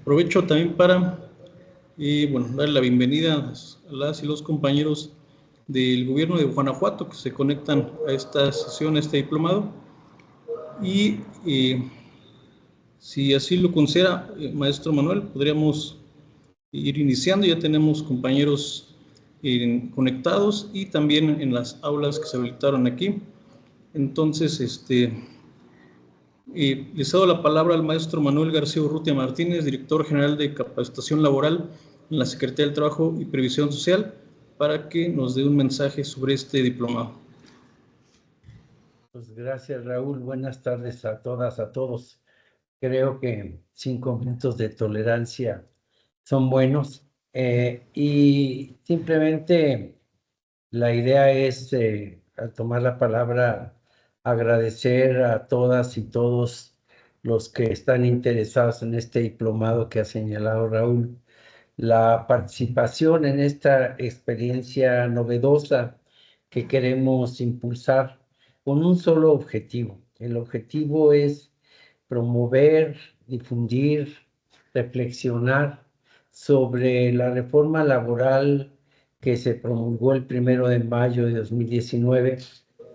Aprovecho también para darle la bienvenida a las y los compañeros del gobierno de Guanajuato que se conectan a esta sesión, a este diplomado. Y si así lo considera, maestro Manuel, podríamos ir iniciando. Ya tenemos compañeros conectados y también en las aulas que se habilitaron aquí. Entonces, les cedo la palabra al maestro Manuel García Urrutia Martínez, director general de Capacitación Laboral en la Secretaría del Trabajo y Previsión Social, para que nos dé un mensaje sobre este diplomado. Pues gracias, Raúl. Buenas tardes a todas, a todos. Creo que 5 minutos de tolerancia son buenos. Y simplemente la idea es, al tomar la palabra, agradecer a todas y todos los que están interesados en este diplomado que ha señalado Raúl, la participación en esta experiencia novedosa que queremos impulsar con un solo objetivo. El objetivo es promover, difundir, reflexionar sobre la reforma laboral que se promulgó el 1 de mayo de 2019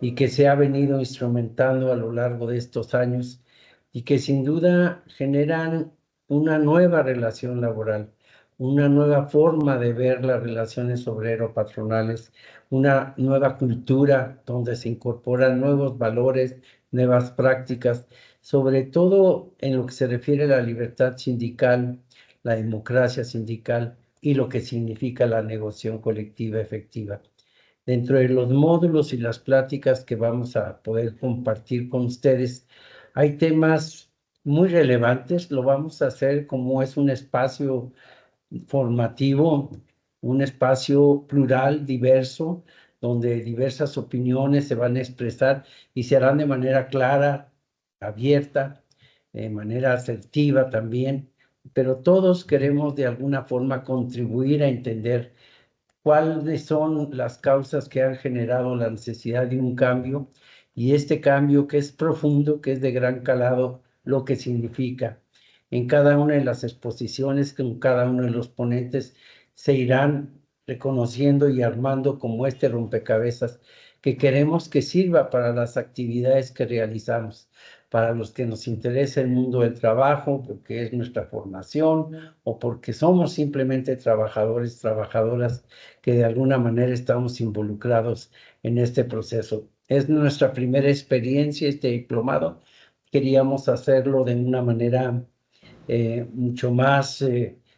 y que se ha venido instrumentando a lo largo de estos años y que sin duda generan una nueva relación laboral, una nueva forma de ver las relaciones obrero-patronales, una nueva cultura donde se incorporan nuevos valores, nuevas prácticas, sobre todo en lo que se refiere a la libertad sindical, la democracia sindical y lo que significa la negociación colectiva efectiva. Dentro de los módulos y las pláticas que vamos a poder compartir con ustedes, hay temas muy relevantes. Lo vamos a hacer como es un espacio formativo, un espacio plural, diverso, donde diversas opiniones se van a expresar y se harán de manera clara, abierta, de manera asertiva también, pero todos queremos de alguna forma contribuir a entender cuáles son las causas que han generado la necesidad de un cambio y este cambio que es profundo, que es de gran calado, lo que significa. En cada una de las exposiciones, con cada uno de los ponentes, se irán reconociendo y armando como este rompecabezas que queremos que sirva para las actividades que realizamos, para los que nos interesa el mundo del trabajo, porque es nuestra formación o porque somos simplemente trabajadores, trabajadoras que de alguna manera estamos involucrados en este proceso. Es nuestra primera experiencia, este diplomado. Queríamos hacerlo de una manera mucho más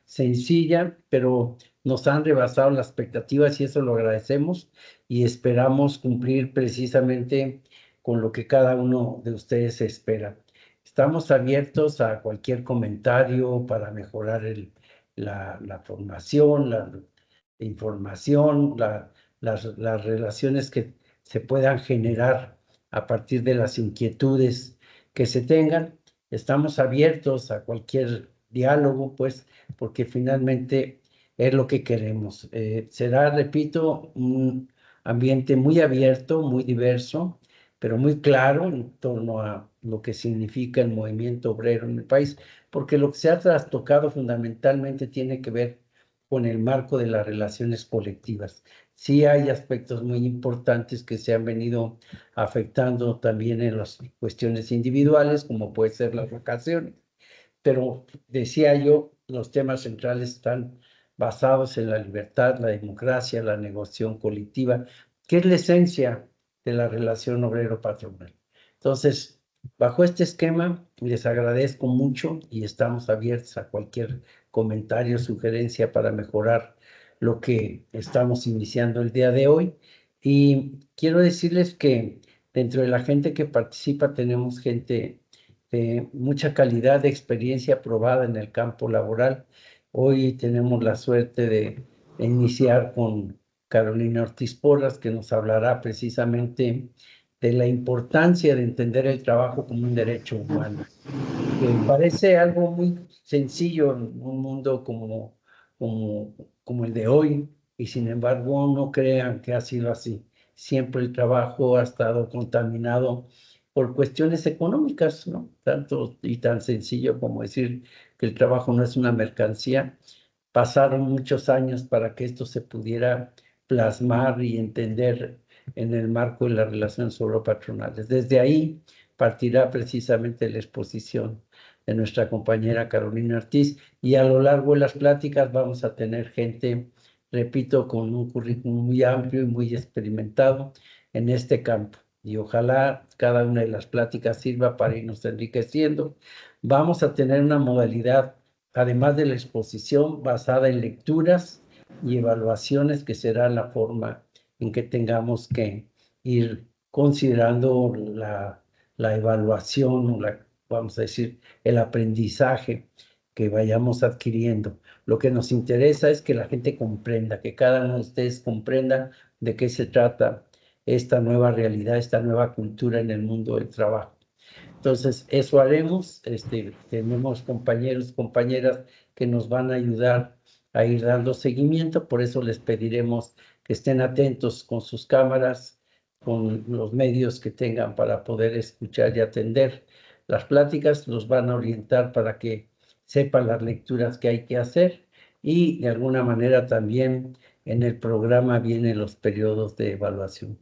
sencilla, pero nos han rebasado las expectativas y eso lo agradecemos y esperamos cumplir precisamente con lo que cada uno de ustedes espera. Estamos abiertos a cualquier comentario para mejorar la formación, la información, las relaciones que se puedan generar a partir de las inquietudes que se tengan. Estamos abiertos a cualquier diálogo, pues, porque finalmente es lo que queremos. Será, repito, un ambiente muy abierto, muy diverso, pero muy claro en torno a lo que significa el movimiento obrero en el país, porque lo que se ha trastocado fundamentalmente tiene que ver con el marco de las relaciones colectivas. Sí hay aspectos muy importantes que se han venido afectando también en las cuestiones individuales, como puede ser las vacaciones, pero decía yo, los temas centrales están basados en la libertad, la democracia, la negociación colectiva, que es la esencia de la relación obrero-patronal. Entonces, bajo este esquema, les agradezco mucho y estamos abiertos a cualquier comentario, sugerencia para mejorar lo que estamos iniciando el día de hoy. Y quiero decirles que dentro de la gente que participa tenemos gente de mucha calidad de experiencia probada en el campo laboral. Hoy tenemos la suerte de iniciar con Carolina Ortiz Porras, que nos hablará precisamente de la importancia de entender el trabajo como un derecho humano. Parece algo muy sencillo en un mundo como el de hoy, y sin embargo no crean que ha sido así. Siempre el trabajo ha estado contaminado por cuestiones económicas, ¿no? Tanto y tan sencillo como decir que el trabajo no es una mercancía. Pasaron muchos años para que esto se pudiera plasmar y entender en el marco de las relaciones obrero-patronales. Desde ahí partirá precisamente la exposición de nuestra compañera Carolina Ortiz, y a lo largo de las pláticas vamos a tener gente, repito, con un currículum muy amplio y muy experimentado en este campo. Y ojalá cada una de las pláticas sirva para irnos enriqueciendo. Vamos a tener una modalidad, además de la exposición, basada en lecturas y evaluaciones, que será la forma en que tengamos que ir considerando la evaluación, o vamos a decir, el aprendizaje que vayamos adquiriendo. Lo que nos interesa es que la gente comprenda, que cada uno de ustedes comprenda de qué se trata esta nueva realidad, esta nueva cultura en el mundo del trabajo. Entonces, eso haremos. Tenemos compañeros, compañeras que nos van a ayudar a ir dando seguimiento. Por eso les pediremos que estén atentos con sus cámaras, con los medios que tengan para poder escuchar y atender las pláticas. Los van a orientar para que sepan las lecturas que hay que hacer, y de alguna manera también en el programa vienen los periodos de evaluación.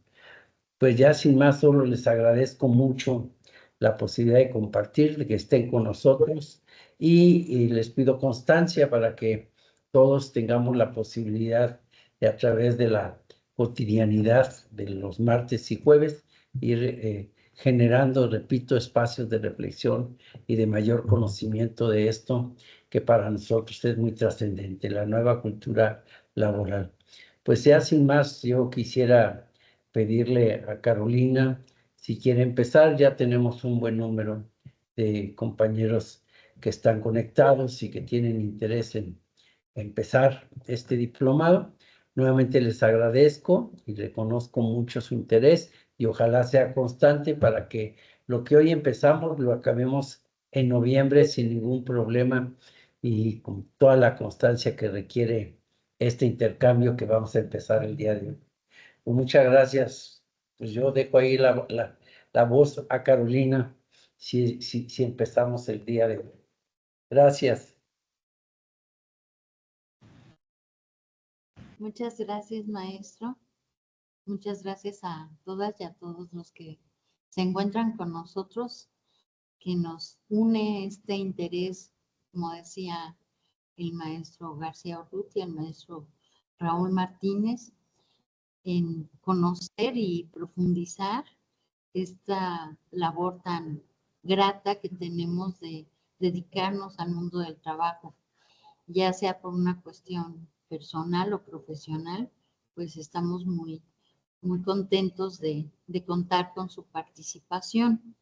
Pues ya sin más, solo les agradezco mucho la posibilidad de compartir, de que estén con nosotros, y les pido constancia para que todos tengamos la posibilidad de, a través de la cotidianidad de los martes y jueves, ir generando, repito, espacios de reflexión y de mayor conocimiento de esto que para nosotros es muy trascendente, la nueva cultura laboral. Pues ya sin más, yo quisiera pedirle a Carolina si quiere empezar. Ya tenemos un buen número de compañeros que están conectados y que tienen interés en empezar este diplomado. Nuevamente les agradezco y reconozco mucho su interés, y ojalá sea constante para que lo que hoy empezamos lo acabemos en noviembre sin ningún problema y con toda la constancia que requiere este intercambio que vamos a empezar el día de hoy. Pues muchas gracias. Pues yo dejo ahí la voz a Carolina si empezamos el día de hoy. Gracias. Muchas gracias, maestro. Muchas gracias a todas y a todos los que se encuentran con nosotros, que nos une este interés, como decía el maestro García Urrutia, el maestro Raúl Martínez, en conocer y profundizar esta labor tan grata que tenemos de dedicarnos al mundo del trabajo, ya sea por una cuestión personal o profesional. Pues estamos muy contentos de contar con su participación.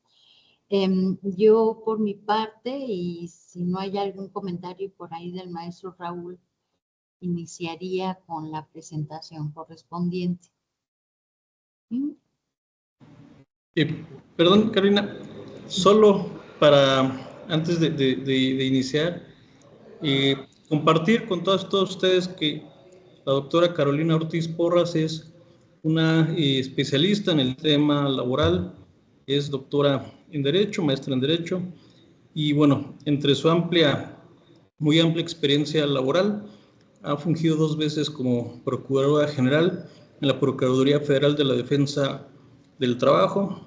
Yo por mi parte, y si no hay algún comentario por ahí del maestro Raúl, iniciaría con la presentación correspondiente. ¿Sí? Perdón, Carolina, solo para, antes de iniciar, compartir con todos ustedes que la doctora Carolina Ortiz Porras es una especialista en el tema laboral, es doctora en Derecho, maestra en Derecho, y bueno, entre su muy amplia experiencia laboral, ha fungido 2 veces como Procuradora General en la Procuraduría Federal de la Defensa del Trabajo,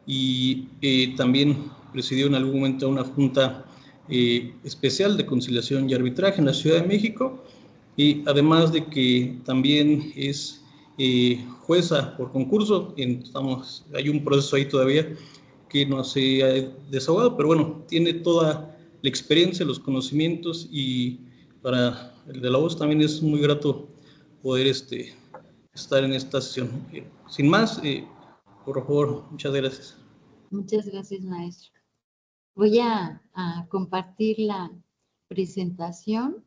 y también presidió en algún momento una junta especial de conciliación y arbitraje en la Ciudad de México, y además de que también es jueza por concurso. Hay un proceso ahí todavía que no se ha desahogado, pero bueno, tiene toda la experiencia, los conocimientos, y para el de la voz también es muy grato poder estar en esta sesión. Sin más, por favor, muchas gracias. Muchas gracias, maestro. Voy a compartir la presentación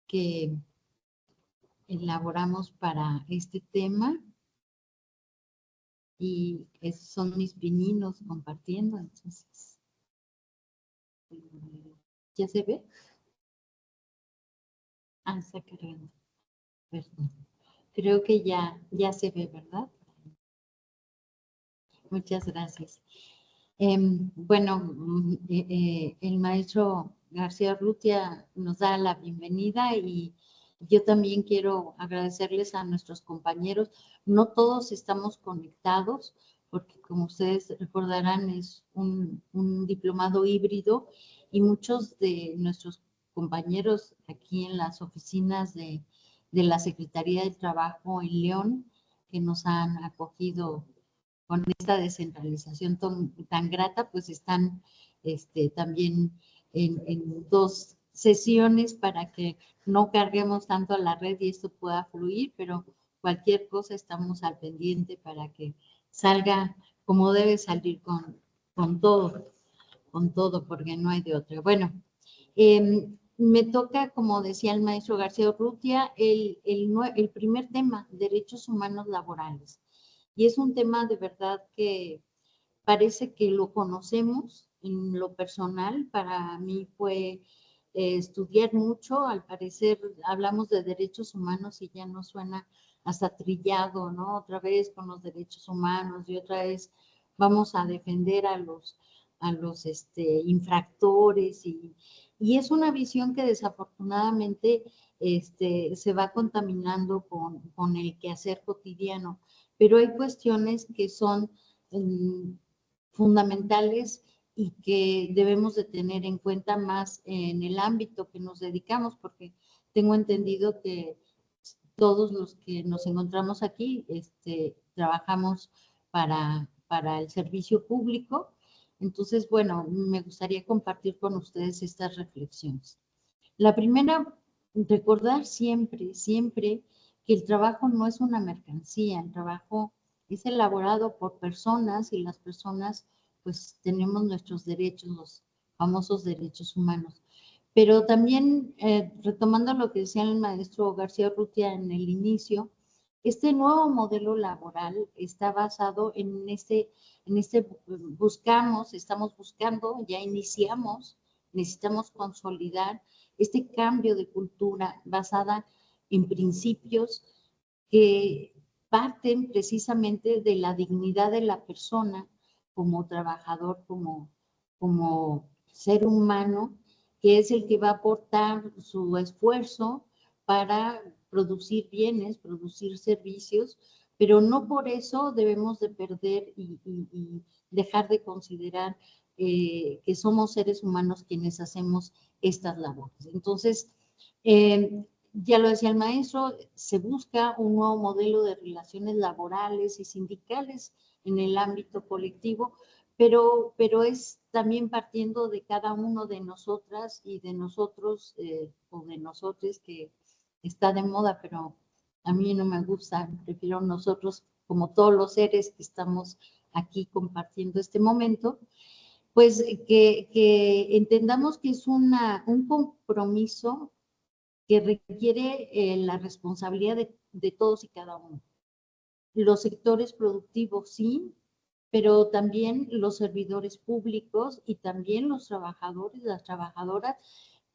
que elaboramos para este tema, y son mis pininos compartiendo. Entonces, ¿ya se ve? Está cargando. Perdón. Creo que ya se ve, ¿verdad? Muchas gracias. El maestro García Urrutia nos da la bienvenida y yo también quiero agradecerles a nuestros compañeros. No todos estamos conectados porque, como ustedes recordarán, es un diplomado híbrido y muchos de nuestros compañeros aquí en las oficinas de la Secretaría del Trabajo en León, que nos han acogido con esta descentralización tan grata, pues están también en dos sesiones para que no carguemos tanto a la red y esto pueda fluir, pero cualquier cosa estamos al pendiente para que salga como debe salir con todo, porque no hay de otra. Bueno, me toca, como decía el maestro García Urrutia, el primer tema, derechos humanos laborales. Y es un tema de verdad que parece que lo conocemos en lo personal. Para mí fue estudiar mucho. Al parecer hablamos de derechos humanos y ya no suena hasta trillado, ¿no? Otra vez con los derechos humanos y otra vez vamos a defender a los infractores y es una visión que desafortunadamente se va contaminando con el quehacer cotidiano, pero hay cuestiones que son fundamentales y que debemos de tener en cuenta más en el ámbito que nos dedicamos, porque tengo entendido que todos los que nos encontramos aquí trabajamos para el servicio público. Entonces, bueno, me gustaría compartir con ustedes estas reflexiones. La primera, recordar siempre, siempre que el trabajo no es una mercancía, el trabajo es elaborado por personas y las personas pues tenemos nuestros derechos, los famosos derechos humanos. Pero también, retomando lo que decía el maestro García Urrutia en el inicio, este nuevo modelo laboral está basado estamos buscando, ya iniciamos, necesitamos consolidar este cambio de cultura basada en principios que parten precisamente de la dignidad de la persona como trabajador, como ser humano, que es el que va a aportar su esfuerzo para producir bienes, producir servicios, pero no por eso debemos de perder y dejar de considerar que somos seres humanos quienes hacemos estas labores. Entonces, ya lo decía el maestro, se busca un nuevo modelo de relaciones laborales y sindicales en el ámbito colectivo, pero es también partiendo de cada uno de nosotras y de nosotros o de nosotros, que está de moda, pero a mí no me gusta, prefiero nosotros como todos los seres que estamos aquí compartiendo este momento, pues que entendamos que es un compromiso que requiere la responsabilidad de todos y cada uno. Los sectores productivos sí, pero también los servidores públicos y también los trabajadores, las trabajadoras,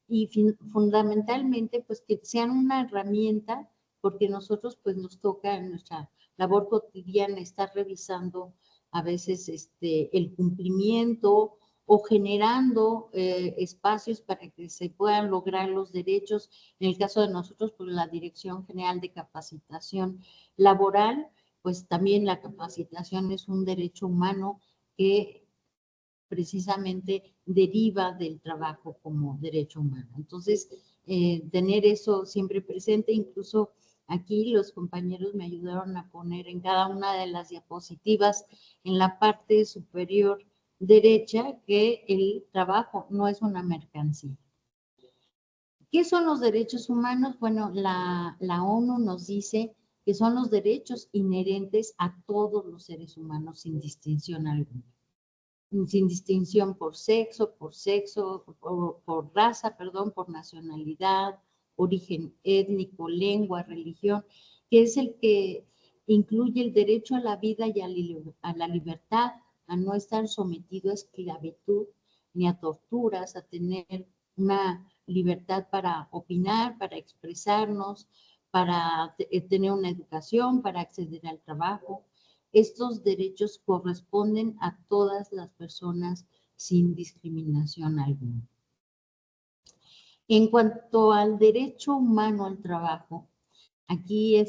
y fundamentalmente pues que sean una herramienta, porque nosotros pues nos toca en nuestra labor cotidiana estar revisando a veces el cumplimiento o generando espacios para que se puedan lograr los derechos. En el caso de nosotros, pues la Dirección General de Capacitación Laboral, pues también la capacitación es un derecho humano que precisamente deriva del trabajo como derecho humano. Entonces, tener eso siempre presente, incluso aquí los compañeros me ayudaron a poner en cada una de las diapositivas, en la parte superior derecha, que el trabajo no es una mercancía. ¿Qué son los derechos humanos? Bueno, la ONU nos dice que son los derechos inherentes a todos los seres humanos sin distinción alguna. Sin distinción por raza, perdón, por nacionalidad, origen étnico, lengua, religión, que es el que incluye el derecho a la vida y a la libertad, a no estar sometido a esclavitud ni a torturas, a tener una libertad para opinar, para expresarnos, para tener una educación, para acceder al trabajo. estos derechos corresponden a todas las personas sin discriminación alguna. En cuanto al derecho humano al trabajo, aquí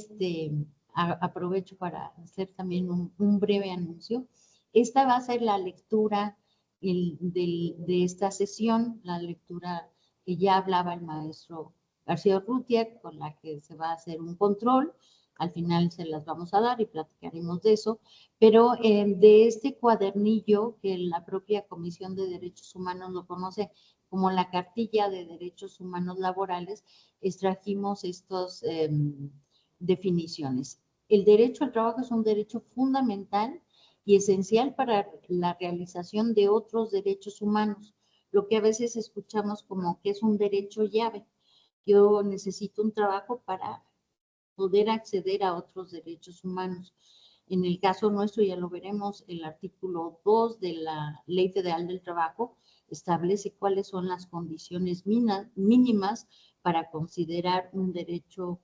aprovecho para hacer también un breve anuncio. Esta va a ser la lectura de esta sesión, la lectura que ya hablaba el maestro García Urrutia, con la que se va a hacer un control. Al final se las vamos a dar y platicaremos de eso. Pero de este cuadernillo que la propia Comisión de Derechos Humanos lo conoce como la Cartilla de Derechos Humanos Laborales, extrajimos estas definiciones. El derecho al trabajo es un derecho fundamental y esencial para la realización de otros derechos humanos, lo que a veces escuchamos como que es un derecho llave. Yo necesito un trabajo para poder acceder a otros derechos humanos. En el caso nuestro, ya lo veremos, el artículo 2 de la Ley Federal del Trabajo establece cuáles son las condiciones mínimas para considerar un derecho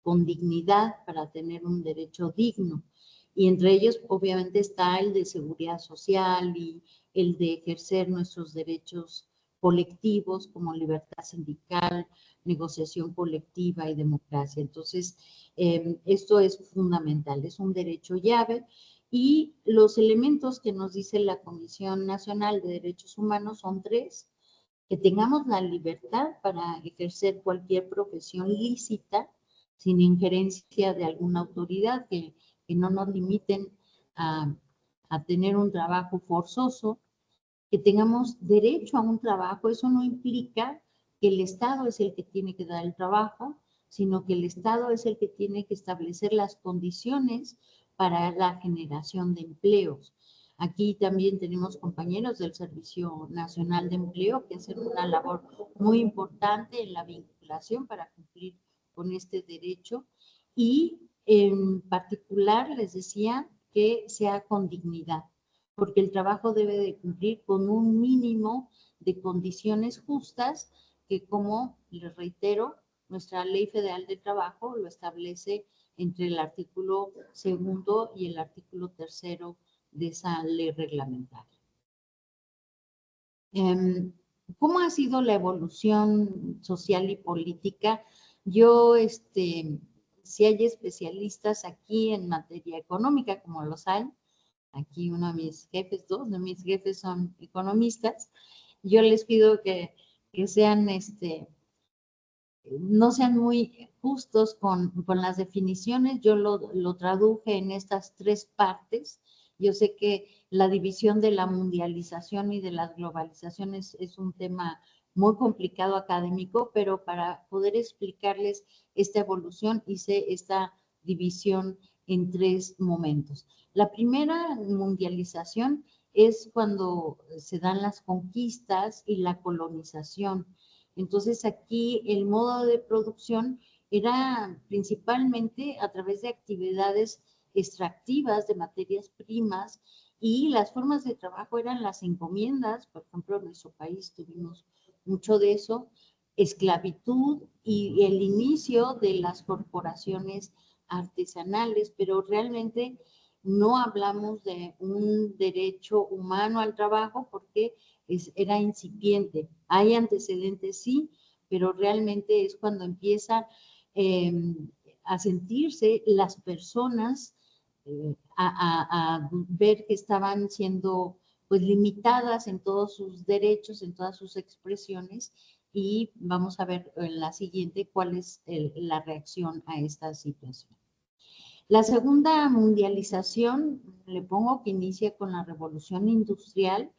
con dignidad, para tener un derecho digno. Y entre ellos, obviamente, está el de seguridad social y el de ejercer nuestros derechos colectivos como libertad sindical, negociación colectiva y democracia. Entonces, esto es fundamental, es un derecho llave y los elementos que nos dice la Comisión Nacional de Derechos Humanos son 3: que tengamos la libertad para ejercer cualquier profesión lícita sin injerencia de alguna autoridad, que no nos limiten a tener un trabajo forzoso, que tengamos derecho a un trabajo. Eso no implica que el Estado es el que tiene que dar el trabajo, sino que el Estado es el que tiene que establecer las condiciones para la generación de empleos. Aquí también tenemos compañeros del Servicio Nacional de Empleo que hacen una labor muy importante en la vinculación para cumplir con este derecho y en particular les decía que sea con dignidad, porque el trabajo debe de cumplir con un mínimo de condiciones justas que, como les reitero, nuestra Ley Federal de Trabajo lo establece entre el artículo 2 y el artículo 3 de esa ley reglamentaria. ¿Cómo ha sido la evolución social y política? Yo, si hay especialistas aquí en materia económica, como los hay, aquí uno de mis jefes, 2 de mis jefes son economistas, yo les pido que sean, no sean muy justos con las definiciones. Yo lo traduje en estas 3 partes. Yo sé que la división de la mundialización y de las globalizaciones es un tema muy complicado académico, pero para poder explicarles esta evolución hice esta división en 3 momentos. La primera mundialización es cuando se dan las conquistas y la colonización. Entonces aquí el modo de producción era principalmente a través de actividades extractivas de materias primas y las formas de trabajo eran las encomiendas. Por ejemplo, en nuestro país tuvimos mucho de eso, esclavitud y el inicio de las corporaciones artesanales, pero realmente no hablamos de un derecho humano al trabajo porque era incipiente. Hay antecedentes, sí, pero realmente es cuando empieza a sentirse las personas, a ver que estaban siendo pues limitadas en todos sus derechos, en todas sus expresiones, y vamos a ver en la siguiente cuál es la reacción a esta situación. La segunda mundialización, le pongo que inicia con la revolución industrial,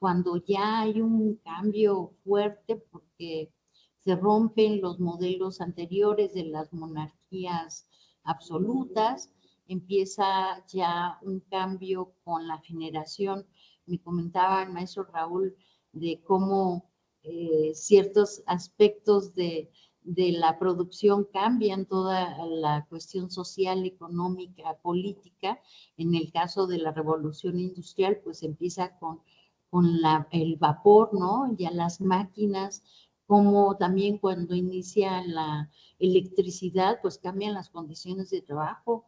cuando ya hay un cambio fuerte porque se rompen los modelos anteriores de las monarquías absolutas, empieza ya un cambio con la generación. Me comentaba el maestro Raúl de cómo ciertos aspectos de la producción cambian toda la cuestión social, económica, política. En el caso de la revolución industrial, pues empieza con el vapor, ¿no? Ya las máquinas, como también cuando inicia la electricidad, pues cambian las condiciones de trabajo.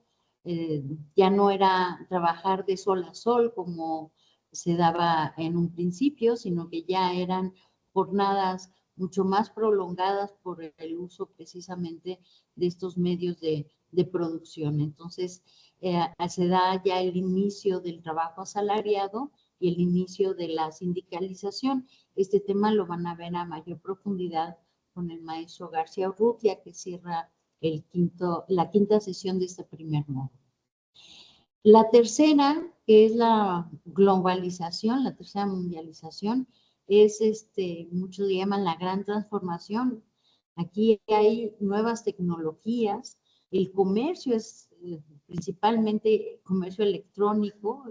ya no era trabajar de sol a sol como se daba en un principio, sino que ya eran jornadas mucho más prolongadas por el uso precisamente de estos medios de producción. Entonces, se da ya el inicio del trabajo asalariado y el inicio de la sindicalización. Este tema lo van a ver a mayor profundidad con el maestro García Urrutia, que cierra la quinta sesión de este primer módulo. La tercera, que es la globalización, la tercera mundialización, es, muchos llaman la gran transformación. Aquí hay nuevas tecnologías, el comercio es principalmente comercio electrónico,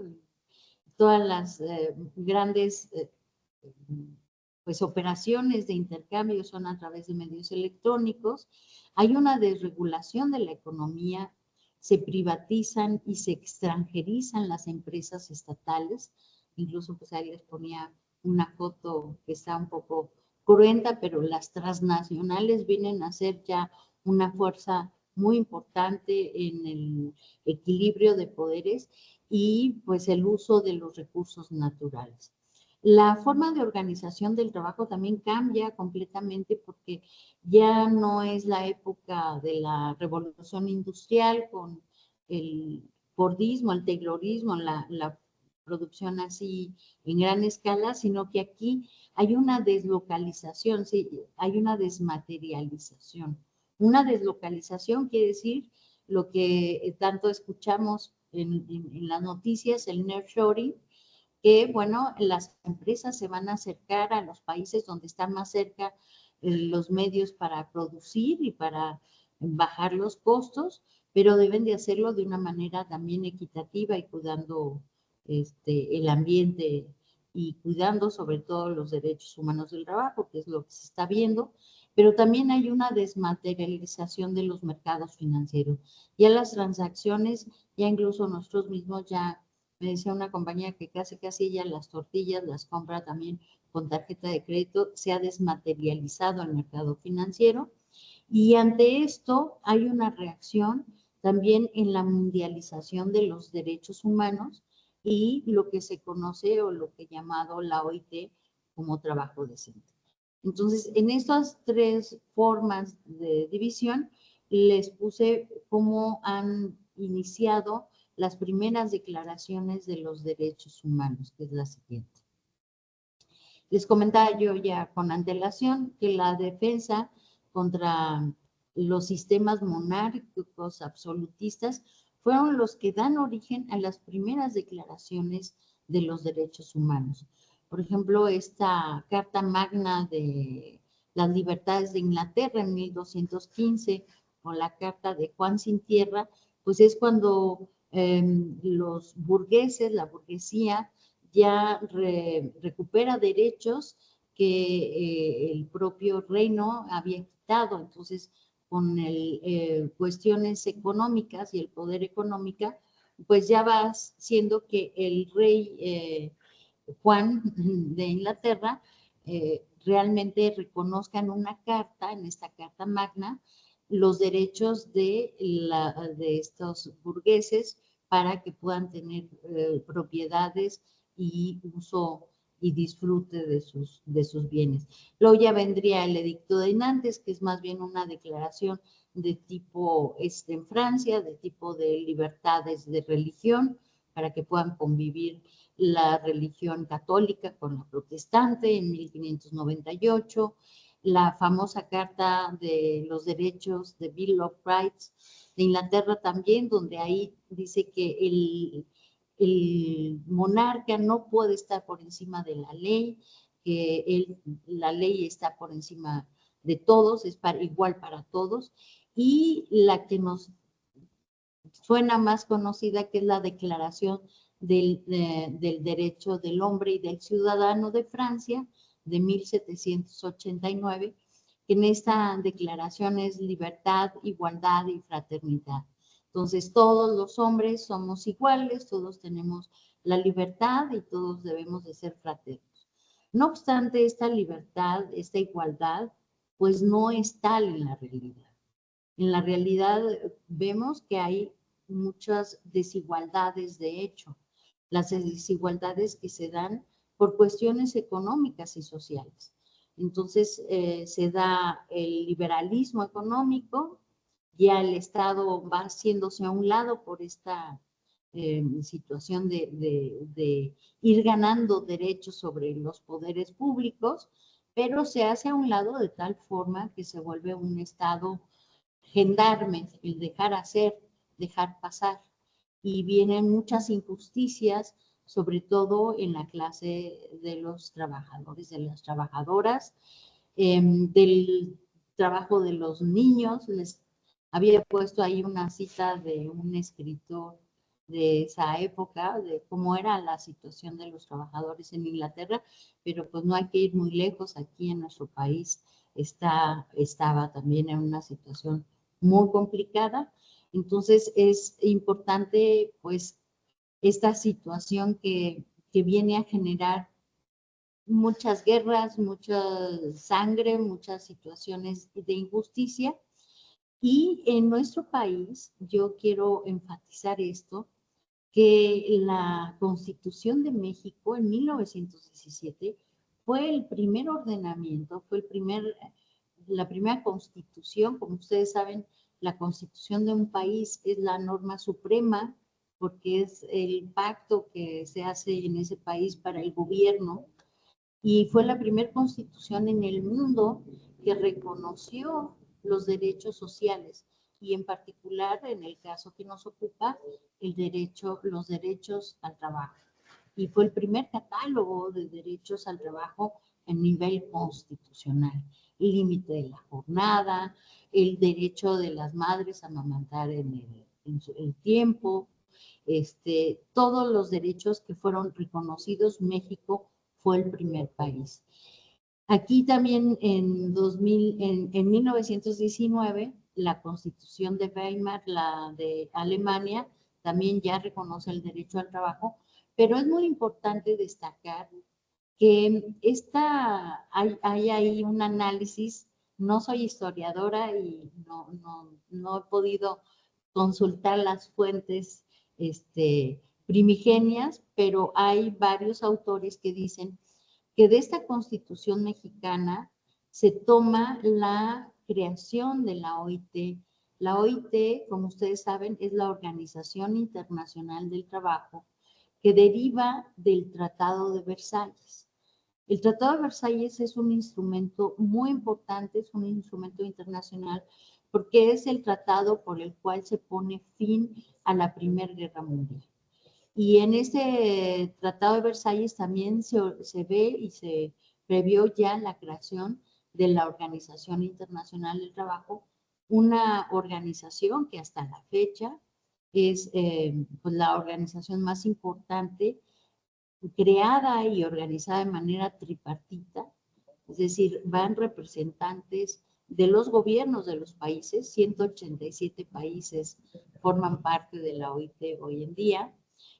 todas las grandes pues operaciones de intercambio son a través de medios electrónicos. Hay una desregulación de la economía, se privatizan y se extranjerizan las empresas estatales. Incluso pues ahí les ponía una foto que está un poco cruenta, pero las transnacionales vienen a ser ya una fuerza muy importante en el equilibrio de poderes y pues el uso de los recursos naturales. La forma de organización del trabajo también cambia completamente porque ya no es la época de la revolución industrial con el Fordismo, el Taylorismo, la producción así en gran escala, sino que aquí hay una deslocalización, sí, hay una desmaterialización. Una deslocalización quiere decir lo que tanto escuchamos en las noticias, el nearshoring, que, bueno, las empresas se van a acercar a los países donde están más cerca los medios para producir y para bajar los costos, pero deben de hacerlo de una manera también equitativa y cuidando el ambiente y cuidando sobre todo los derechos humanos del trabajo, que es lo que se está viendo, pero también hay una desmaterialización de los mercados financieros. Ya las transacciones, ya incluso nosotros mismos ya me decía una compañía que casi ya las tortillas las compra también con tarjeta de crédito, se ha desmaterializado el mercado financiero y ante esto hay una reacción también en la mundialización de los derechos humanos y lo que se conoce o lo que llamado la OIT como trabajo decente. Entonces, en estas tres formas de división, les puse cómo han iniciado las primeras declaraciones de los derechos humanos, que es la siguiente. Les comentaba yo ya con antelación que la defensa contra los sistemas monárquicos absolutistas fueron los que dan origen a las primeras declaraciones de los derechos humanos. Por ejemplo, esta Carta Magna de las Libertades de Inglaterra en 1215 o la Carta de Juan Sin Tierra, pues es cuando los burgueses, la burguesía, ya recupera derechos que el propio reino había quitado. Entonces, con cuestiones económicas y el poder económica, pues ya va siendo que el rey Juan de Inglaterra realmente reconozca en una carta, en esta Carta Magna, los derechos de estos burgueses para que puedan tener propiedades y uso y disfrute de sus bienes. Luego ya vendría el Edicto de Nantes, que es más bien una declaración de tipo en Francia, de tipo de libertades de religión, para que puedan convivir la religión católica con la protestante en 1598, la famosa Carta de los Derechos de Bill of Rights de Inglaterra también, donde ahí dice que el monarca no puede estar por encima de la ley, que la ley está por encima de todos, es igual para todos, y la que nos suena más conocida, que es la Declaración del Derecho del Hombre y del Ciudadano de Francia, de 1789, que en esta declaración es libertad, igualdad y fraternidad. Entonces, todos los hombres somos iguales, todos tenemos la libertad y todos debemos de ser fraternos. No obstante, esta libertad, esta igualdad, pues no es tal en la realidad. En la realidad vemos que hay muchas desigualdades de hecho, las desigualdades que se dan por cuestiones económicas y sociales. Entonces, se da el liberalismo económico, ya el Estado va haciéndose a un lado por esta situación de ir ganando derechos sobre los poderes públicos, pero se hace a un lado de tal forma que se vuelve un Estado gendarme, el dejar hacer, dejar pasar. Y vienen muchas injusticias, sobre todo en la clase de los trabajadores, de las trabajadoras, del trabajo de los niños. Les había puesto ahí una cita de un escritor de esa época, de cómo era la situación de los trabajadores en Inglaterra, pero pues no hay que ir muy lejos, aquí en nuestro país estaba también en una situación muy complicada. Entonces es importante pues esta situación que viene a generar muchas guerras, mucha sangre, muchas situaciones de injusticia. Y en nuestro país, yo quiero enfatizar esto, que la Constitución de México en 1917 fue el primer ordenamiento, fue la primera constitución. Como ustedes saben, la constitución de un país es la norma suprema porque es el pacto que se hace en ese país para el gobierno, y fue la primera constitución en el mundo que reconoció los derechos sociales y en particular, en el caso que nos ocupa, los derechos al trabajo. Y fue el primer catálogo de derechos al trabajo a nivel constitucional. El límite de la jornada, el derecho de las madres a amamantar en el tiempo, todos los derechos que fueron reconocidos. México fue el primer país. Aquí también en 1919, la Constitución de Weimar, la de Alemania, también ya reconoce el derecho al trabajo, pero es muy importante destacar que hay ahí un análisis. No soy historiadora y no he podido consultar las fuentes primigenias, pero hay varios autores que dicen que de esta Constitución mexicana se toma la creación de la OIT. La OIT, como ustedes saben, es la Organización Internacional del Trabajo, que deriva del Tratado de Versalles. El Tratado de Versalles es un instrumento muy importante, es un instrumento internacional, porque es el tratado por el cual se pone fin a la Primera Guerra Mundial. Y en este Tratado de Versalles también se ve y se previó ya la creación de la Organización Internacional del Trabajo, una organización que hasta la fecha es pues la organización más importante, creada y organizada de manera tripartita, es decir, van representantes de los gobiernos de los países. 187 países forman parte de la OIT hoy en día,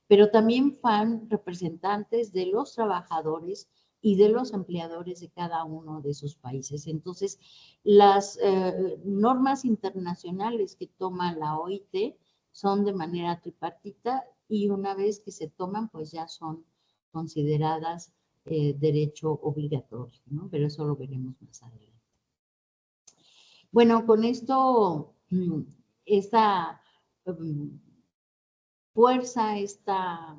pero también van representantes de los trabajadores y de los empleadores de cada uno de esos países. Entonces, las normas internacionales que toma la OIT son de manera tripartita, y una vez que se toman, pues ya son consideradas derecho obligatorio, ¿no? Pero eso lo veremos más adelante. Bueno, con esto, esta fuerza, esta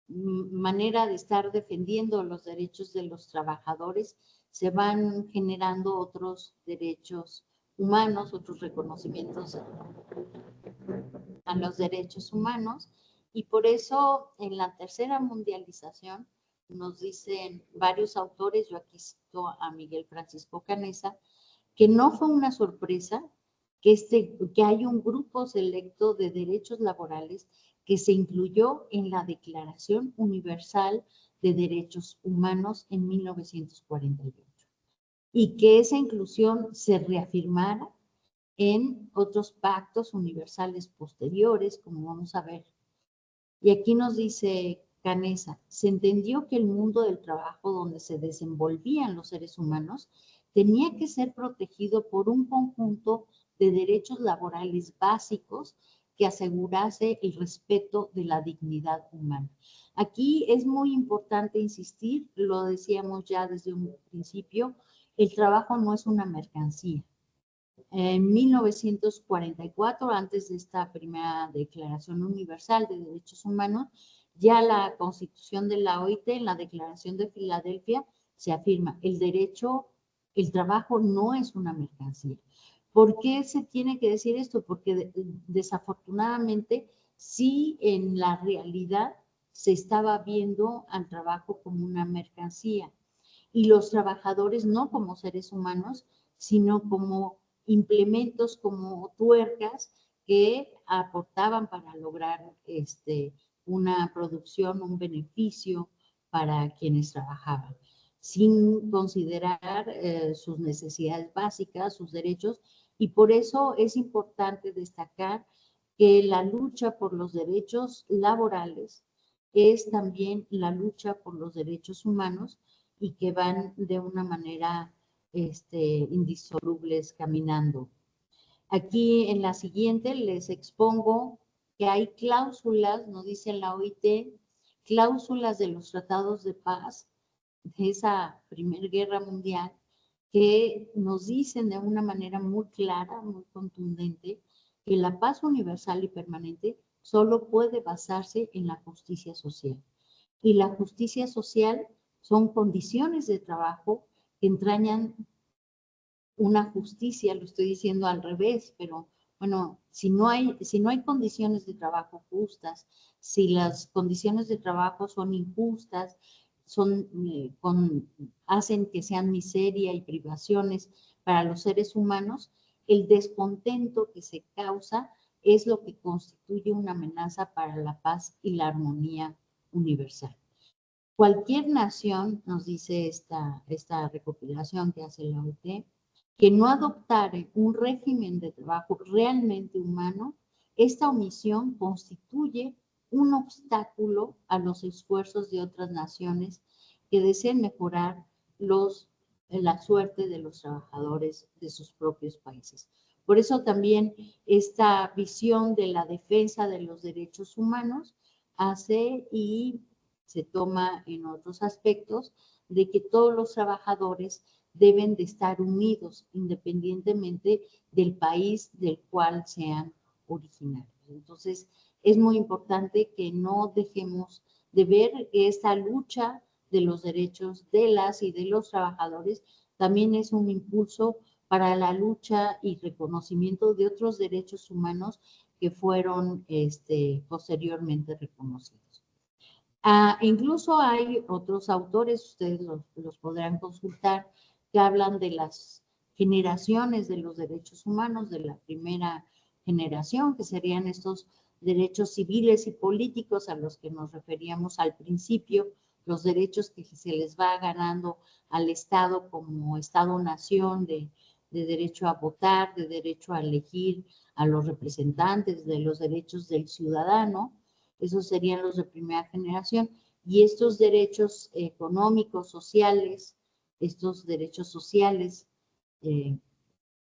manera de estar defendiendo los derechos de los trabajadores, se van generando otros derechos humanos, otros reconocimientos a los derechos humanos, y por eso en la tercera mundialización nos dicen varios autores, yo aquí cito a Miguel Francisco Canesa, que no fue una sorpresa que hay un grupo selecto de derechos laborales que se incluyó en la Declaración Universal de Derechos Humanos en 1948, y que esa inclusión se reafirmara en otros pactos universales posteriores, como vamos a ver. Y aquí nos dice Canesa, se entendió que el mundo del trabajo donde se desenvolvían los seres humanos tenía que ser protegido por un conjunto de derechos laborales básicos que asegurase el respeto de la dignidad humana. Aquí es muy importante insistir, lo decíamos ya desde un principio, el trabajo no es una mercancía. En 1944, antes de esta primera Declaración Universal de Derechos Humanos, ya la Constitución de la OIT, en la Declaración de Filadelfia, se afirma el trabajo no es una mercancía. ¿Por qué se tiene que decir esto? Porque desafortunadamente sí, en la realidad se estaba viendo al trabajo como una mercancía y los trabajadores no como seres humanos, sino como implementos, como tuercas que aportaban para lograr una producción, un beneficio para quienes trabajaban, sin considerar sus necesidades básicas, sus derechos, y por eso es importante destacar que la lucha por los derechos laborales es también la lucha por los derechos humanos y que van de una manera indisolubles caminando. Aquí en la siguiente les expongo que hay cláusulas, nos dice la OIT, cláusulas de los tratados de paz de esa Primera Guerra Mundial que nos dicen de una manera muy clara, muy contundente, que la paz universal y permanente solo puede basarse en la justicia social. Y la justicia social son condiciones de trabajo que entrañan una justicia, lo estoy diciendo al revés, pero bueno, si no hay condiciones de trabajo justas, si las condiciones de trabajo son injustas, hacen que sean miseria y privaciones para los seres humanos, el descontento que se causa es lo que constituye una amenaza para la paz y la armonía universal. Cualquier nación, nos dice esta recopilación que hace la OIT, que no adoptare un régimen de trabajo realmente humano, esta omisión constituye un obstáculo a los esfuerzos de otras naciones que deseen mejorar la suerte de los trabajadores de sus propios países. Por eso también esta visión de la defensa de los derechos humanos hace y se toma en otros aspectos de que todos los trabajadores deben de estar unidos independientemente del país del cual sean originarios. Entonces, es muy importante que no dejemos de ver que esta lucha de los derechos de las y de los trabajadores también es un impulso para la lucha y reconocimiento de otros derechos humanos que fueron posteriormente reconocidos. Incluso hay otros autores, ustedes los podrán consultar, que hablan de las generaciones de los derechos humanos, de la primera generación, que serían estos derechos civiles y políticos a los que nos referíamos al principio, los derechos que se les va ganando al Estado como Estado-nación, de derecho a votar, de derecho a elegir a los representantes, de los derechos del ciudadano. Esos serían los de primera generación. Y estos derechos económicos, sociales, estos derechos sociales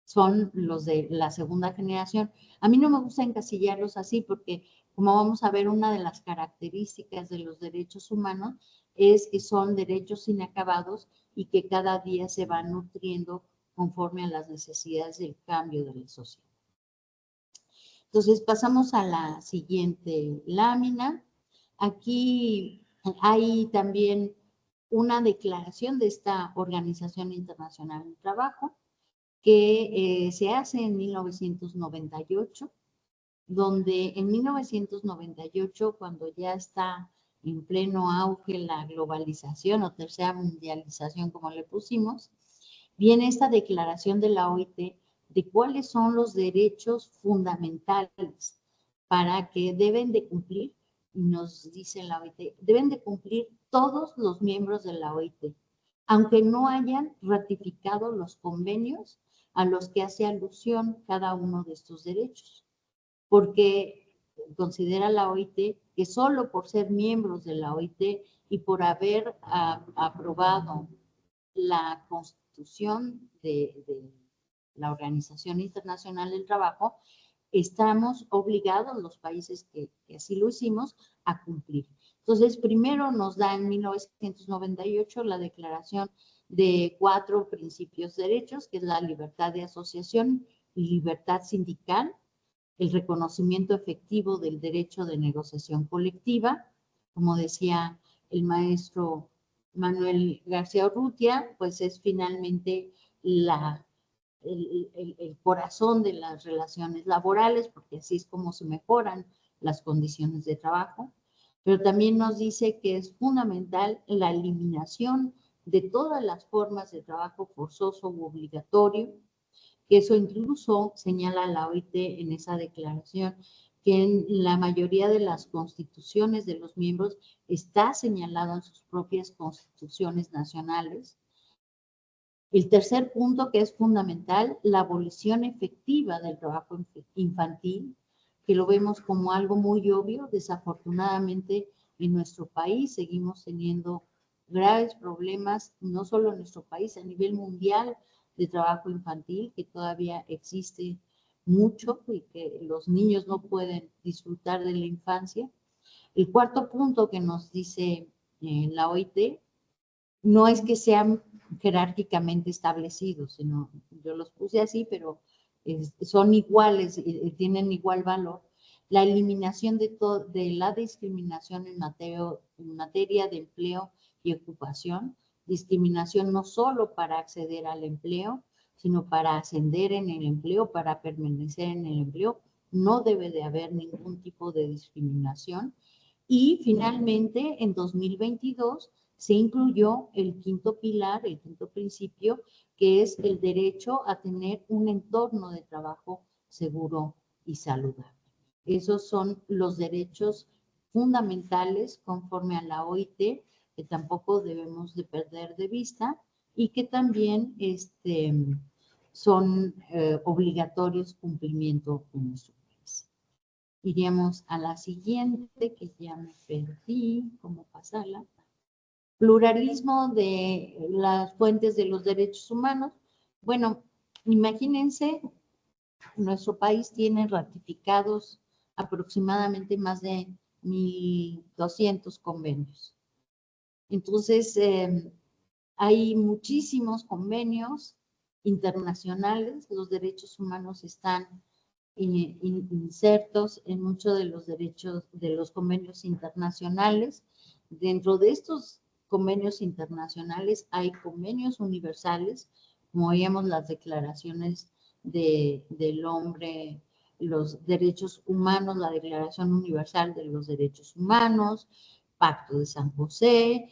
son los de la segunda generación. A mí no me gusta encasillarlos así porque, como vamos a ver, una de las características de los derechos humanos es que son derechos inacabados y que cada día se van nutriendo conforme a las necesidades del cambio de la sociedad. Entonces pasamos a la siguiente lámina. Aquí hay también una declaración de esta Organización Internacional del Trabajo que se hace en 1998, donde en 1998, cuando ya está en pleno auge la globalización o tercera mundialización, como le pusimos, viene esta declaración de la OIT de cuáles son los derechos fundamentales para que deben de cumplir, nos dice la OIT, deben de cumplir todos los miembros de la OIT, aunque no hayan ratificado los convenios a los que hace alusión cada uno de estos derechos, porque considera la OIT que solo por ser miembros de la OIT y por haber aprobado la Constitución de la Organización Internacional del Trabajo, estamos obligados, los países que así lo hicimos, a cumplir. Entonces, primero nos da en 1998 la Declaración de 4 principios de derechos, que es la libertad de asociación y libertad sindical, el reconocimiento efectivo del derecho de negociación colectiva, como decía el maestro Manuel García Urrutia, pues es finalmente el corazón de las relaciones laborales, porque así es como se mejoran las condiciones de trabajo, pero también nos dice que es fundamental la eliminación de todas las formas de trabajo forzoso u obligatorio, que eso incluso señala la OIT en esa declaración, que en la mayoría de las constituciones de los miembros está señalado en sus propias constituciones nacionales. El tercer punto, que es fundamental, la abolición efectiva del trabajo infantil, que lo vemos como algo muy obvio. Desafortunadamente, en nuestro país seguimos teniendo graves problemas, no solo en nuestro país, a nivel mundial, de trabajo infantil, que todavía existe mucho y que los niños no pueden disfrutar de la infancia. El cuarto punto que nos dice la OIT, no es que sean jerárquicamente establecidos, sino yo los puse así, pero son iguales, tienen igual valor. La eliminación de la discriminación en materia de empleo y ocupación, discriminación no solo para acceder al empleo, sino para ascender en el empleo, para permanecer en el empleo, no debe de haber ningún tipo de discriminación. Y finalmente, en 2022, se incluyó el quinto pilar, el quinto principio, que es el derecho a tener un entorno de trabajo seguro y saludable. Esos son los derechos fundamentales conforme a la OIT, que tampoco debemos de perder de vista y que también son obligatorios cumplimiento en nuestro país. Iríamos a la siguiente, que ya me perdí, ¿cómo pasarla? Pluralismo de las fuentes de los derechos humanos. Bueno, imagínense, nuestro país tiene ratificados aproximadamente más de 1,200 convenios. Entonces, hay muchísimos convenios internacionales, los derechos humanos están insertos en muchos de los derechos de los convenios internacionales. Dentro de estos convenios internacionales hay convenios universales, como veíamos las declaraciones del hombre, los derechos humanos, la Declaración Universal de los Derechos Humanos, Pacto de San José,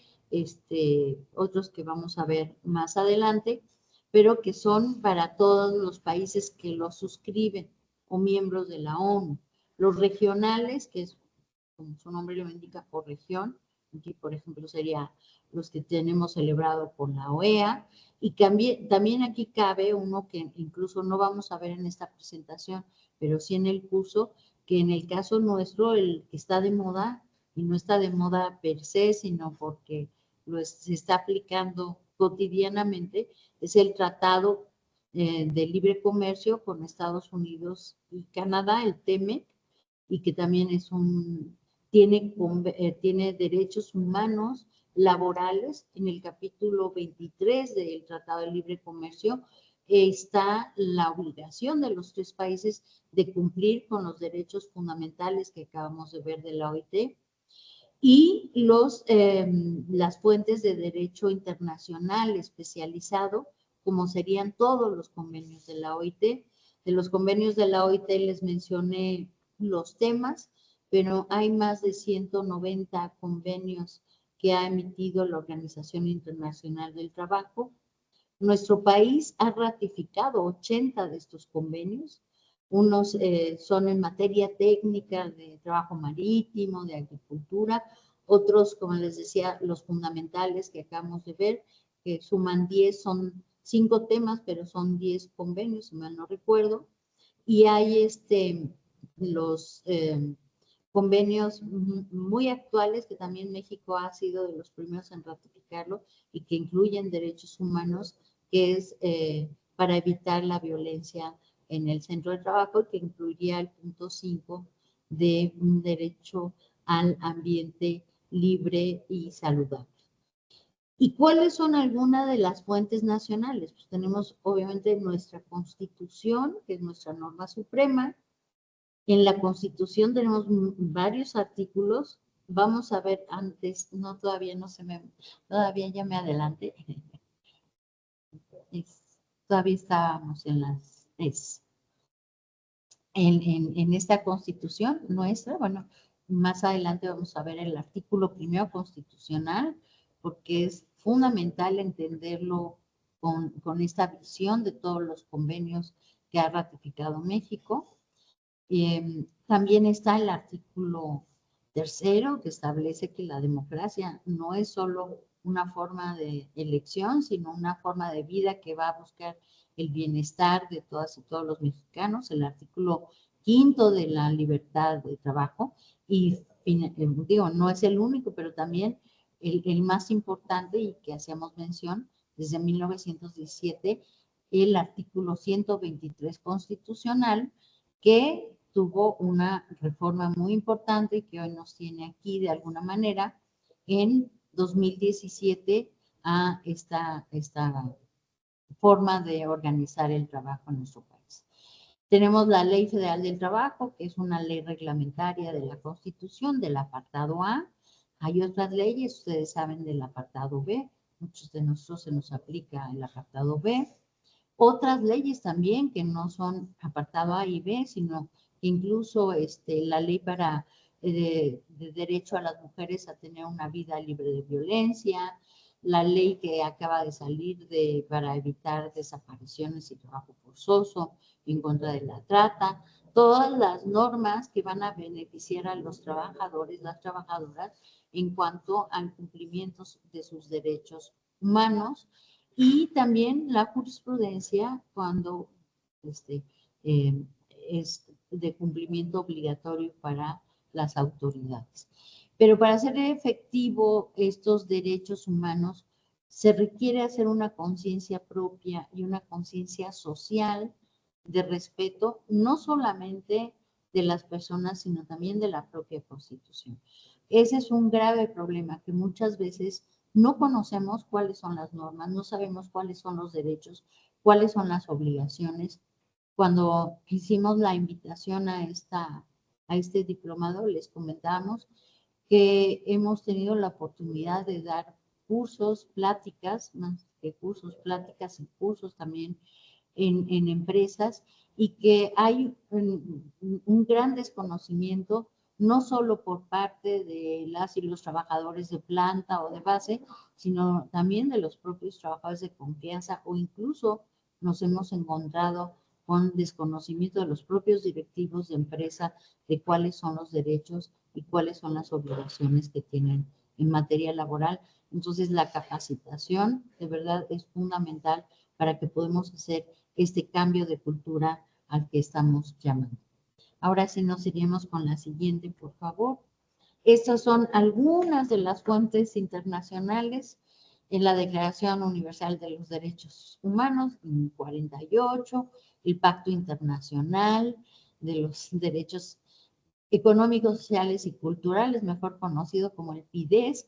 otros que vamos a ver más adelante, pero que son para todos los países que los suscriben o miembros de la ONU. Los regionales, que es, como su nombre lo indica, por región, aquí por ejemplo sería los que tenemos celebrado con la OEA, y también aquí cabe uno que incluso no vamos a ver en esta presentación, pero sí en el curso, que en el caso nuestro, el que está de moda, y no está de moda per se, sino porque se está aplicando cotidianamente, es el Tratado de Libre Comercio con Estados Unidos y Canadá, el TEMEC, y que también tiene derechos humanos laborales. En el capítulo 23 del Tratado de Libre Comercio está la obligación de los 3 países de cumplir con los derechos fundamentales que acabamos de ver de la OIT, y las fuentes de derecho internacional especializado, como serían todos los convenios de la OIT. De los convenios de la OIT les mencioné los temas, pero hay más de 190 convenios que ha emitido la Organización Internacional del Trabajo. Nuestro país ha ratificado 80 de estos convenios. Unos son en materia técnica de trabajo marítimo, de agricultura, otros, como les decía, los fundamentales que acabamos de ver, que suman 10, son 5 temas, pero son 10 convenios, si mal no recuerdo, y hay los convenios muy actuales, que también México ha sido de los primeros en ratificarlo y que incluyen derechos humanos, que es para evitar la violencia en el centro de trabajo, que incluiría el punto 5 de un derecho al ambiente libre y saludable. ¿Y cuáles son algunas de las fuentes nacionales? Pues tenemos obviamente nuestra Constitución, que es nuestra norma suprema. En la Constitución tenemos varios artículos. Vamos a ver antes, no, todavía no se me, todavía ya me adelanté. Todavía estábamos en las, en esta Constitución nuestra. Bueno, más adelante vamos a ver el artículo primero constitucional, porque es fundamental entenderlo con esta visión de todos los convenios que ha ratificado México. También está el artículo tercero, que establece que la democracia no es solo una forma de elección, sino una forma de vida que va a buscar el bienestar de todas y todos los mexicanos. El artículo quinto de la libertad de trabajo, y digo, no es el único, pero también el más importante, y que hacíamos mención desde 1917, el artículo 123 constitucional, que tuvo una reforma muy importante que hoy nos tiene aquí de alguna manera en 2017 a esta forma de organizar el trabajo en nuestro país. Tenemos la Ley Federal del Trabajo, que es una ley reglamentaria de la Constitución, del apartado A. Hay otras leyes, ustedes saben, del apartado B. Muchos de nosotros se nos aplica el apartado B. Otras leyes también que no son apartado A y B, sino incluso la ley para de derecho a las mujeres a tener una vida libre de violencia, la ley que acaba de salir para evitar desapariciones y trabajo forzoso, en contra de la trata, todas las normas que van a beneficiar a los trabajadores, las trabajadoras, en cuanto al cumplimiento de sus derechos humanos. Y también la jurisprudencia cuando es de cumplimiento obligatorio para las autoridades. Pero para hacer efectivo estos derechos humanos, se requiere hacer una conciencia propia y una conciencia social de respeto, no solamente de las personas, sino también de la propia Constitución. Ese es un grave problema, que muchas veces no conocemos cuáles son las normas, no sabemos cuáles son los derechos, cuáles son las obligaciones. Cuando hicimos la invitación a este diplomado, les comentamos que hemos tenido la oportunidad de dar cursos, pláticas, más que cursos, pláticas y cursos también en empresas, y que hay un gran desconocimiento, no solo por parte de las y los trabajadores de planta o de base, sino también de los propios trabajadores de confianza, o incluso nos hemos encontrado con desconocimiento de los propios directivos de empresa de cuáles son los derechos y cuáles son las obligaciones que tienen en materia laboral. Entonces, la capacitación de verdad es fundamental para que podamos hacer este cambio de cultura al que estamos llamando. Ahora sí nos iríamos con la siguiente, por favor. Estas son algunas de las fuentes internacionales en la Declaración Universal de los Derechos Humanos, en 48, el Pacto Internacional de los Derechos Económicos, Sociales y Culturales, mejor conocido como el PIDESC,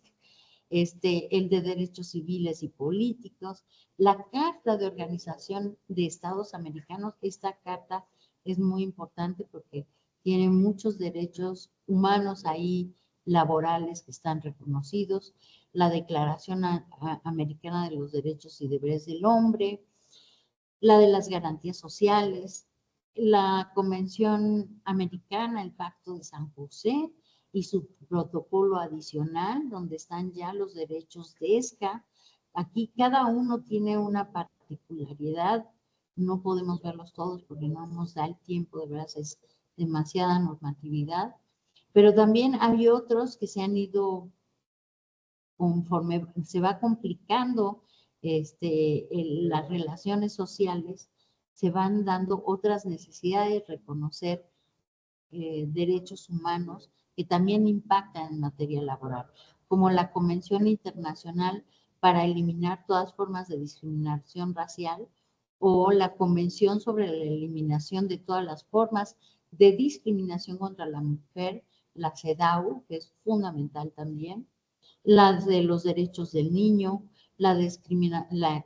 el de Derechos Civiles y Políticos, la Carta de Organización de Estados Americanos. Esta carta es muy importante porque tiene muchos derechos humanos ahí, laborales, que están reconocidos, la Declaración Americana de los Derechos y Deberes del Hombre, la de las garantías sociales, la Convención Americana, el Pacto de San José y su protocolo adicional, donde están ya los derechos de ESCA. Aquí cada uno tiene una particularidad, no podemos verlos todos porque no nos da el tiempo, de verdad es demasiada normatividad, pero también hay otros que se han ido, conforme se va complicando las relaciones sociales, se van dando otras necesidades de reconocer derechos humanos que también impactan en materia laboral, como la Convención Internacional para eliminar todas formas de discriminación racial, o la Convención sobre la Eliminación de todas las formas de discriminación contra la mujer, la CEDAW, que es fundamental también, las de los derechos del niño, la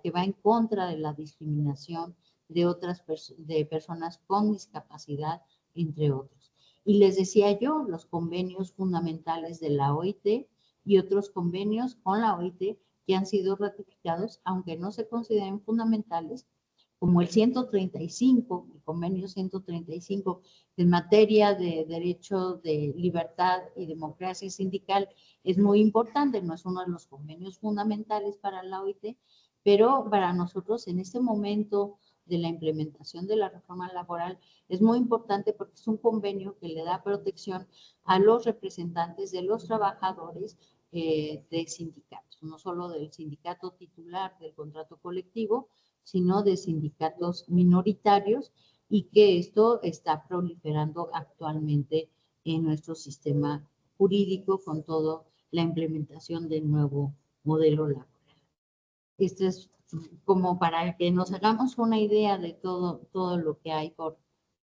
que va en contra de la discriminación de otras de personas con discapacidad, entre otros. Y les decía yo, los convenios fundamentales de la OIT y otros convenios con la OIT que han sido ratificados, aunque no se consideren fundamentales, como el 135, el convenio 135, en materia de derecho de libertad y democracia sindical, es muy importante, no es uno de los convenios fundamentales para la OIT, pero para nosotros en este momento de la implementación de la reforma laboral es muy importante porque es un convenio que le da protección a los representantes de los trabajadores de sindicatos, no solo del sindicato titular del contrato colectivo, sino de sindicatos minoritarios, y que esto está proliferando actualmente en nuestro sistema jurídico con toda la implementación del nuevo modelo laboral. Esto es como para que nos hagamos una idea de todo lo que hay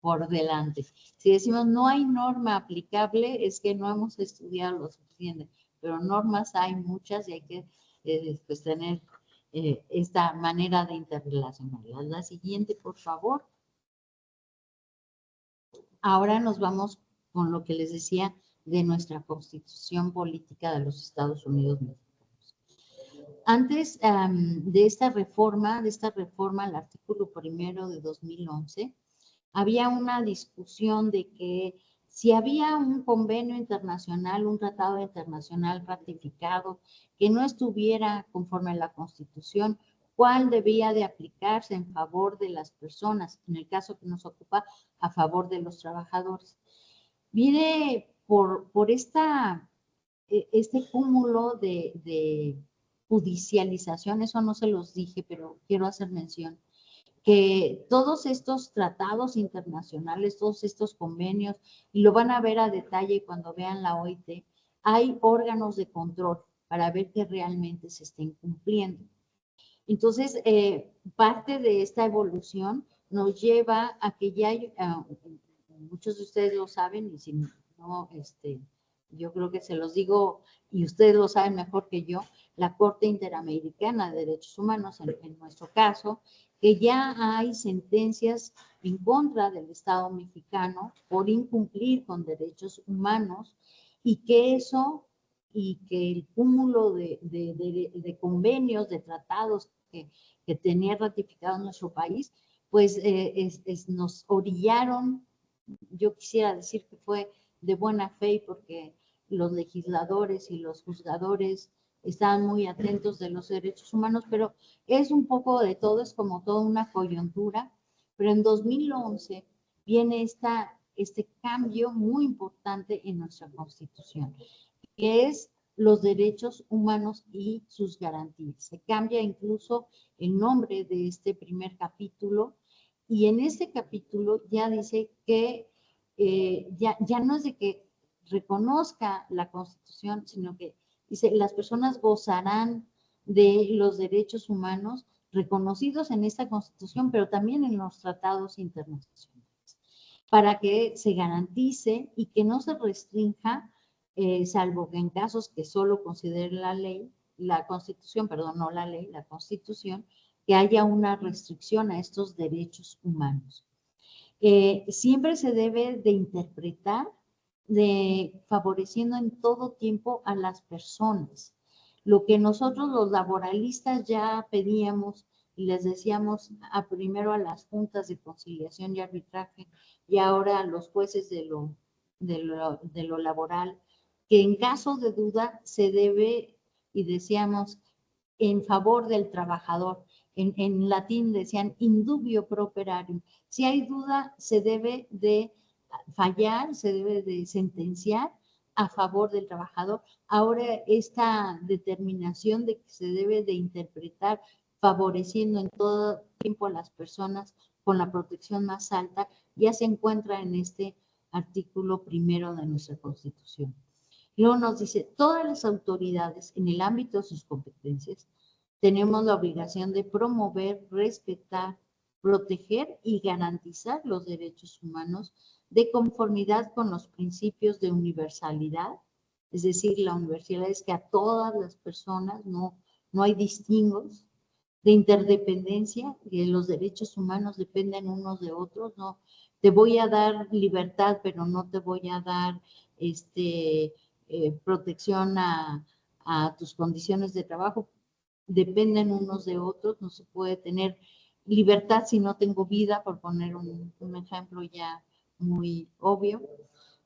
por delante. Si decimos no hay norma aplicable, es que no hemos estudiado lo suficiente, pero normas hay muchas y hay que pues, tener esta manera de interrelacionarlas. La siguiente, por favor. Ahora nos vamos con lo que les decía de nuestra Constitución Política de los Estados Unidos Mexicanos. Antes de esta reforma, al artículo 1 de 2011, había una discusión de que si había un convenio internacional, un tratado internacional ratificado que no estuviera conforme a la Constitución, ¿cuál debía de aplicarse en favor de las personas? En el caso que nos ocupa, a favor de los trabajadores. Viene por este cúmulo de judicialización, eso no se los dije, pero quiero hacer mención, que todos estos tratados internacionales, todos estos convenios, y lo van a ver a detalle cuando vean la OIT, hay órganos de control para ver que realmente se estén cumpliendo. Entonces, parte de esta evolución nos lleva a que ya hay, muchos de ustedes lo saben, y si no, yo creo que se los digo, y ustedes lo saben mejor que yo, la Corte Interamericana de Derechos Humanos, en nuestro caso, que ya hay sentencias en contra del Estado mexicano por incumplir con derechos humanos, y que eso, y que el cúmulo de convenios, de tratados que tenía ratificado nuestro país, pues nos orillaron, yo quisiera decir que fue de buena fe, porque los legisladores y los juzgadores estaban muy atentos de los derechos humanos, pero es un poco de todo, es como toda una coyuntura. Pero en 2011 viene este cambio muy importante en nuestra Constitución, que es los derechos humanos y sus garantías. Se cambia incluso el nombre de este primer capítulo, y en este capítulo ya dice que ya no es de que reconozca la Constitución, sino que dice, las personas gozarán de los derechos humanos reconocidos en esta Constitución, pero también en los tratados internacionales, para que se garantice y que no se restrinja, salvo que en casos que solo considere la ley, la Constitución, perdón, no la ley, la Constitución, que haya una restricción a estos derechos humanos. Siempre se debe de interpretar favoreciendo en todo tiempo a las personas. Lo que nosotros los laboralistas ya pedíamos y les decíamos primero a las juntas de conciliación y arbitraje, y ahora a los jueces de lo laboral, que en caso de duda se debe, y decíamos, en favor del trabajador. En latín decían indubio pro operario. Si hay duda, se debe de fallar, se debe de sentenciar a favor del trabajador. Ahora esta determinación de que se debe de interpretar favoreciendo en todo tiempo a las personas con la protección más alta, ya se encuentra en este artículo 1 de nuestra Constitución. Luego nos dice, todas las autoridades en el ámbito de sus competencias tenemos la obligación de promover, respetar, proteger y garantizar los derechos humanos de conformidad con los principios de universalidad, es decir, la universalidad es que a todas las personas no hay distingos, de interdependencia, que los derechos humanos dependen unos de otros, no te voy a dar libertad, pero no te voy a dar protección a tus condiciones de trabajo, dependen unos de otros, no se puede tener libertad si no tengo vida, por poner un ejemplo ya muy obvio,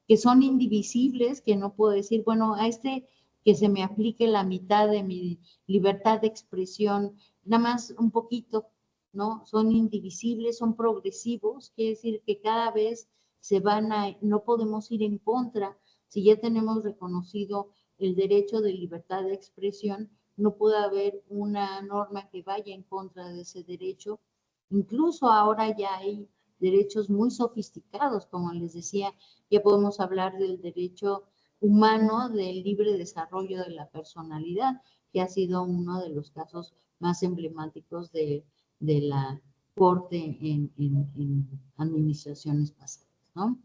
que son indivisibles, que no puedo decir, bueno, a que se me aplique la mitad de mi libertad de expresión, nada más un poquito, ¿no? Son indivisibles, son progresivos, quiere decir que cada vez no podemos ir en contra, si ya tenemos reconocido el derecho de libertad de expresión, no puede haber una norma que vaya en contra de ese derecho. Incluso ahora ya hay derechos muy sofisticados, como les decía, ya podemos hablar del derecho humano del libre desarrollo de la personalidad, que ha sido uno de los casos más emblemáticos de la Corte en administraciones pasadas, ¿no?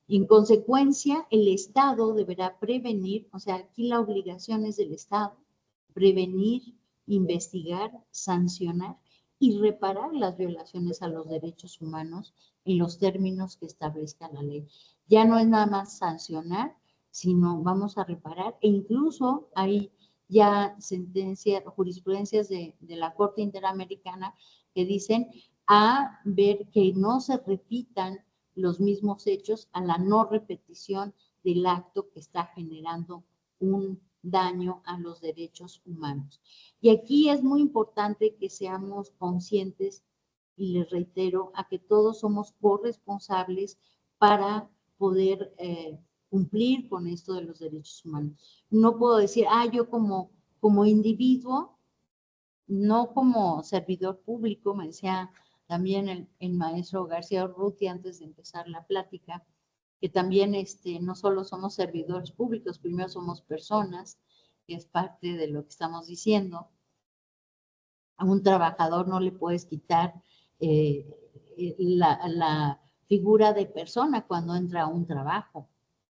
En consecuencia, el Estado deberá prevenir, o sea, aquí la obligación es del Estado, prevenir, investigar, sancionar y reparar las violaciones a los derechos humanos en los términos que establezca la ley. Ya no es nada más sancionar, sino vamos a reparar, e incluso hay ya jurisprudencias de la Corte Interamericana que dicen a ver que no se repitan los mismos hechos a la no repetición del acto que está generando un daño a los derechos humanos. Y aquí es muy importante que seamos conscientes, y les reitero, a que todos somos corresponsables para poder cumplir con esto de los derechos humanos. No puedo decir, yo como individuo, no como servidor público, me decía también el maestro García Urrutia antes de empezar la plática, que también no solo somos servidores públicos, primero somos personas, que es parte de lo que estamos diciendo. A un trabajador no le puedes quitar la figura de persona cuando entra a un trabajo.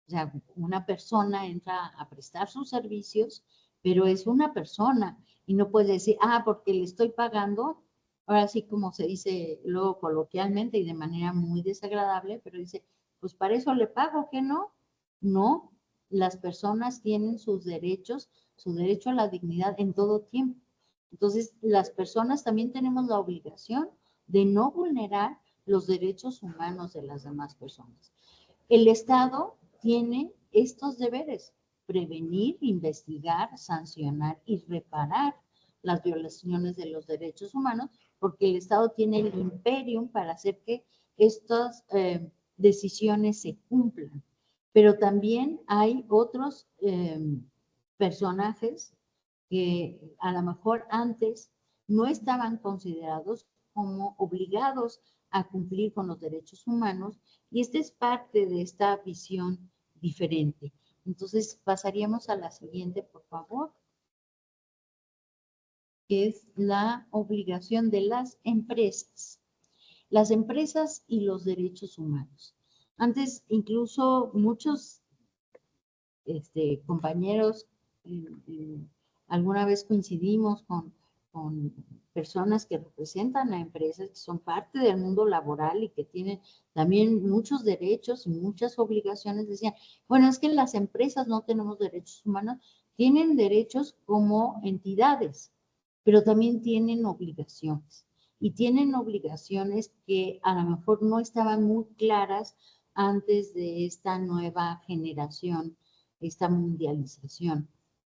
O sea, una persona entra a prestar sus servicios, pero es una persona y no puedes decir, porque le estoy pagando, ahora sí como se dice luego coloquialmente y de manera muy desagradable, pero dice, pues para eso le pago, ¿qué no? No, las personas tienen sus derechos, su derecho a la dignidad en todo tiempo. Entonces, las personas también tenemos la obligación de no vulnerar los derechos humanos de las demás personas. El Estado tiene estos deberes: prevenir, investigar, sancionar y reparar las violaciones de los derechos humanos, porque el Estado tiene el imperium para hacer que estas decisiones se cumplan. Pero también hay otros personajes que a lo mejor antes no estaban considerados como obligados a cumplir con los derechos humanos, y esta es parte de esta visión diferente. Entonces, pasaríamos a la siguiente, por favor, que es la obligación de las empresas. Las empresas y los derechos humanos. Antes, incluso muchos compañeros, alguna vez coincidimos con personas que representan a empresas que son parte del mundo laboral y que tienen también muchos derechos y muchas obligaciones. Decían, bueno, es que las empresas no tenemos derechos humanos, tienen derechos como entidades, pero también tienen obligaciones. Y tienen obligaciones que a lo mejor no estaban muy claras antes de esta nueva generación, esta mundialización.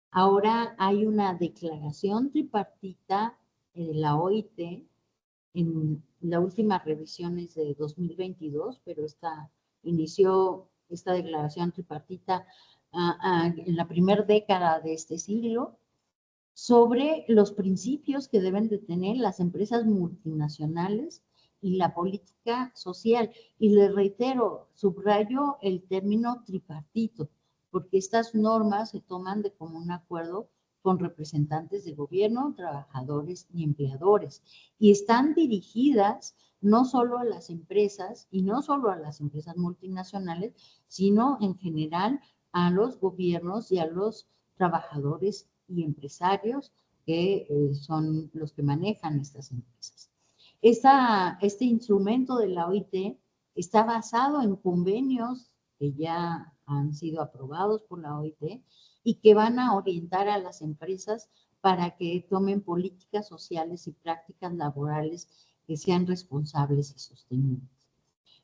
Ahora hay una declaración tripartita de la OIT, en la última revisión es de 2022, pero inició esta declaración tripartita en la primera década de este siglo, sobre los principios que deben de tener las empresas multinacionales y la política social. Y les reitero, subrayo el término tripartito, porque estas normas se toman de común acuerdo con representantes de gobierno, trabajadores y empleadores. Y están dirigidas no solo a las empresas y no solo a las empresas multinacionales, sino en general a los gobiernos y a los trabajadores y empresarios que son los que manejan estas empresas. Este instrumento de la OIT está basado en convenios que ya han sido aprobados por la OIT y que van a orientar a las empresas para que tomen políticas sociales y prácticas laborales que sean responsables y sostenibles.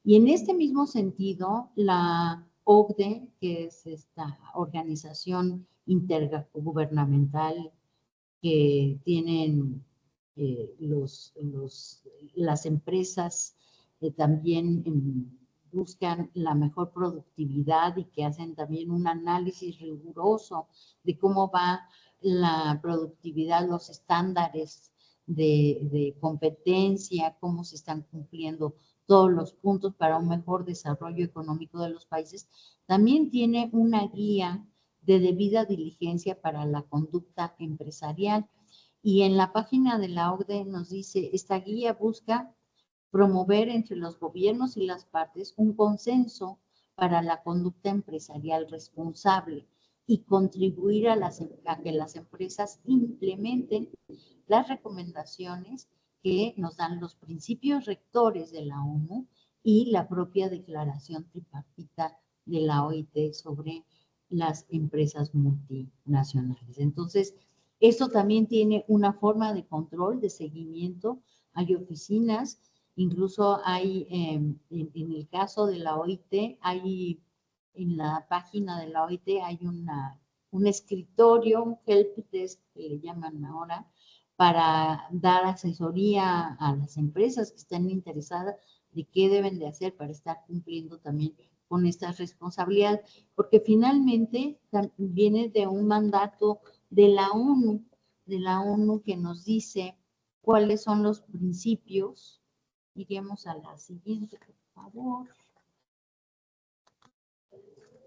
Y en este mismo sentido, la OCDE, que es esta organización intergubernamental que tienen las empresas también buscan la mejor productividad y que hacen también un análisis riguroso de cómo va la productividad, los estándares de competencia, cómo se están cumpliendo todos los puntos para un mejor desarrollo económico de los países. También tiene una guía de debida diligencia para la conducta empresarial. Y en la página de la OCDE nos dice, esta guía busca promover entre los gobiernos y las partes un consenso para la conducta empresarial responsable y contribuir a que las empresas implementen las recomendaciones que nos dan los principios rectores de la ONU y la propia declaración tripartita de la OIT sobre las empresas multinacionales. Entonces, esto también tiene una forma de control, de seguimiento. Hay oficinas, incluso hay, en el caso de la OIT, hay en la página de la OIT hay un escritorio, un helpdesk que le llaman ahora, para dar asesoría a las empresas que estén interesadas de qué deben de hacer para estar cumpliendo también con estas responsabilidades, porque finalmente viene de un mandato de la ONU que nos dice cuáles son los principios. Iríamos a la siguiente, por favor.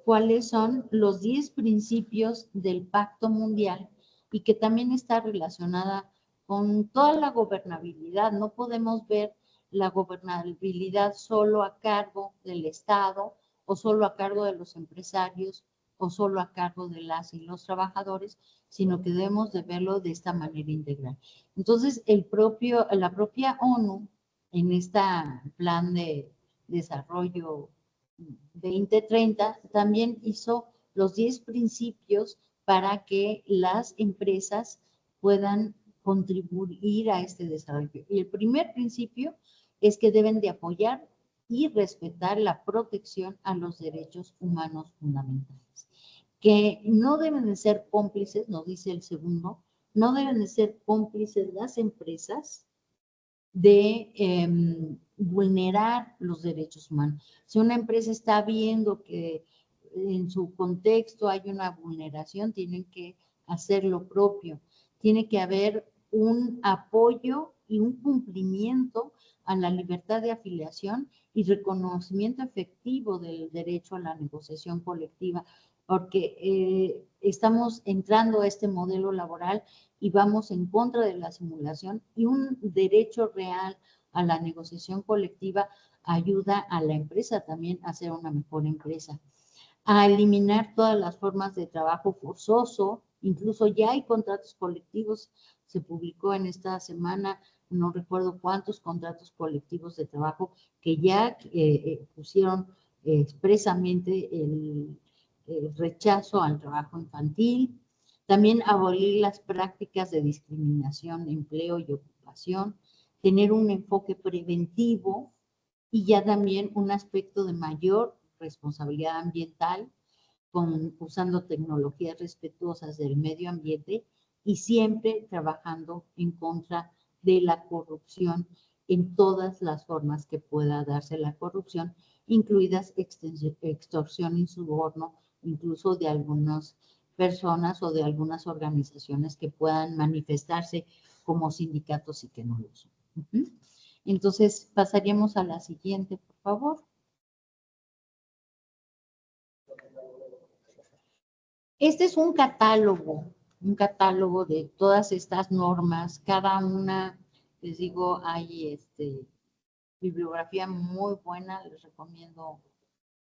Cuáles son los 10 principios del Pacto Mundial y que también está relacionada con toda la gobernabilidad. No podemos ver la gobernabilidad solo a cargo del Estado o solo a cargo de los empresarios o solo a cargo de las y los trabajadores, sino que debemos de verlo de esta manera integral. Entonces, la propia ONU, en este plan de desarrollo 2030, también hizo los 10 principios para que las empresas puedan contribuir a este desarrollo. Y el primer principio es que deben de apoyar y respetar la protección a los derechos humanos fundamentales, que no deben de ser cómplices, nos dice el segundo, no deben de ser cómplices las empresas de vulnerar los derechos humanos. Si una empresa está viendo que en su contexto hay una vulneración, tienen que hacer lo propio. Tiene que haber un apoyo y un cumplimiento a la libertad de afiliación y reconocimiento efectivo del derecho a la negociación colectiva, porque estamos entrando a este modelo laboral y vamos en contra de la simulación, y un derecho real a la negociación colectiva ayuda a la empresa también a ser una mejor empresa, a eliminar todas las formas de trabajo forzoso. Incluso ya hay contratos colectivos, se publicó en esta semana, no recuerdo cuántos contratos colectivos de trabajo que ya pusieron expresamente el rechazo al trabajo infantil. También abolir las prácticas de discriminación, empleo y ocupación, tener un enfoque preventivo y ya también un aspecto de mayor responsabilidad ambiental, usando tecnologías respetuosas del medio ambiente y siempre trabajando en contra de la corrupción en todas las formas que pueda darse la corrupción, incluidas extorsión y soborno, incluso de algunas personas o de algunas organizaciones que puedan manifestarse como sindicatos y que no lo son. Entonces, pasaríamos a la siguiente, por favor. Este es un catálogo un catálogo de todas estas normas, cada una, les digo, hay bibliografía muy buena, les recomiendo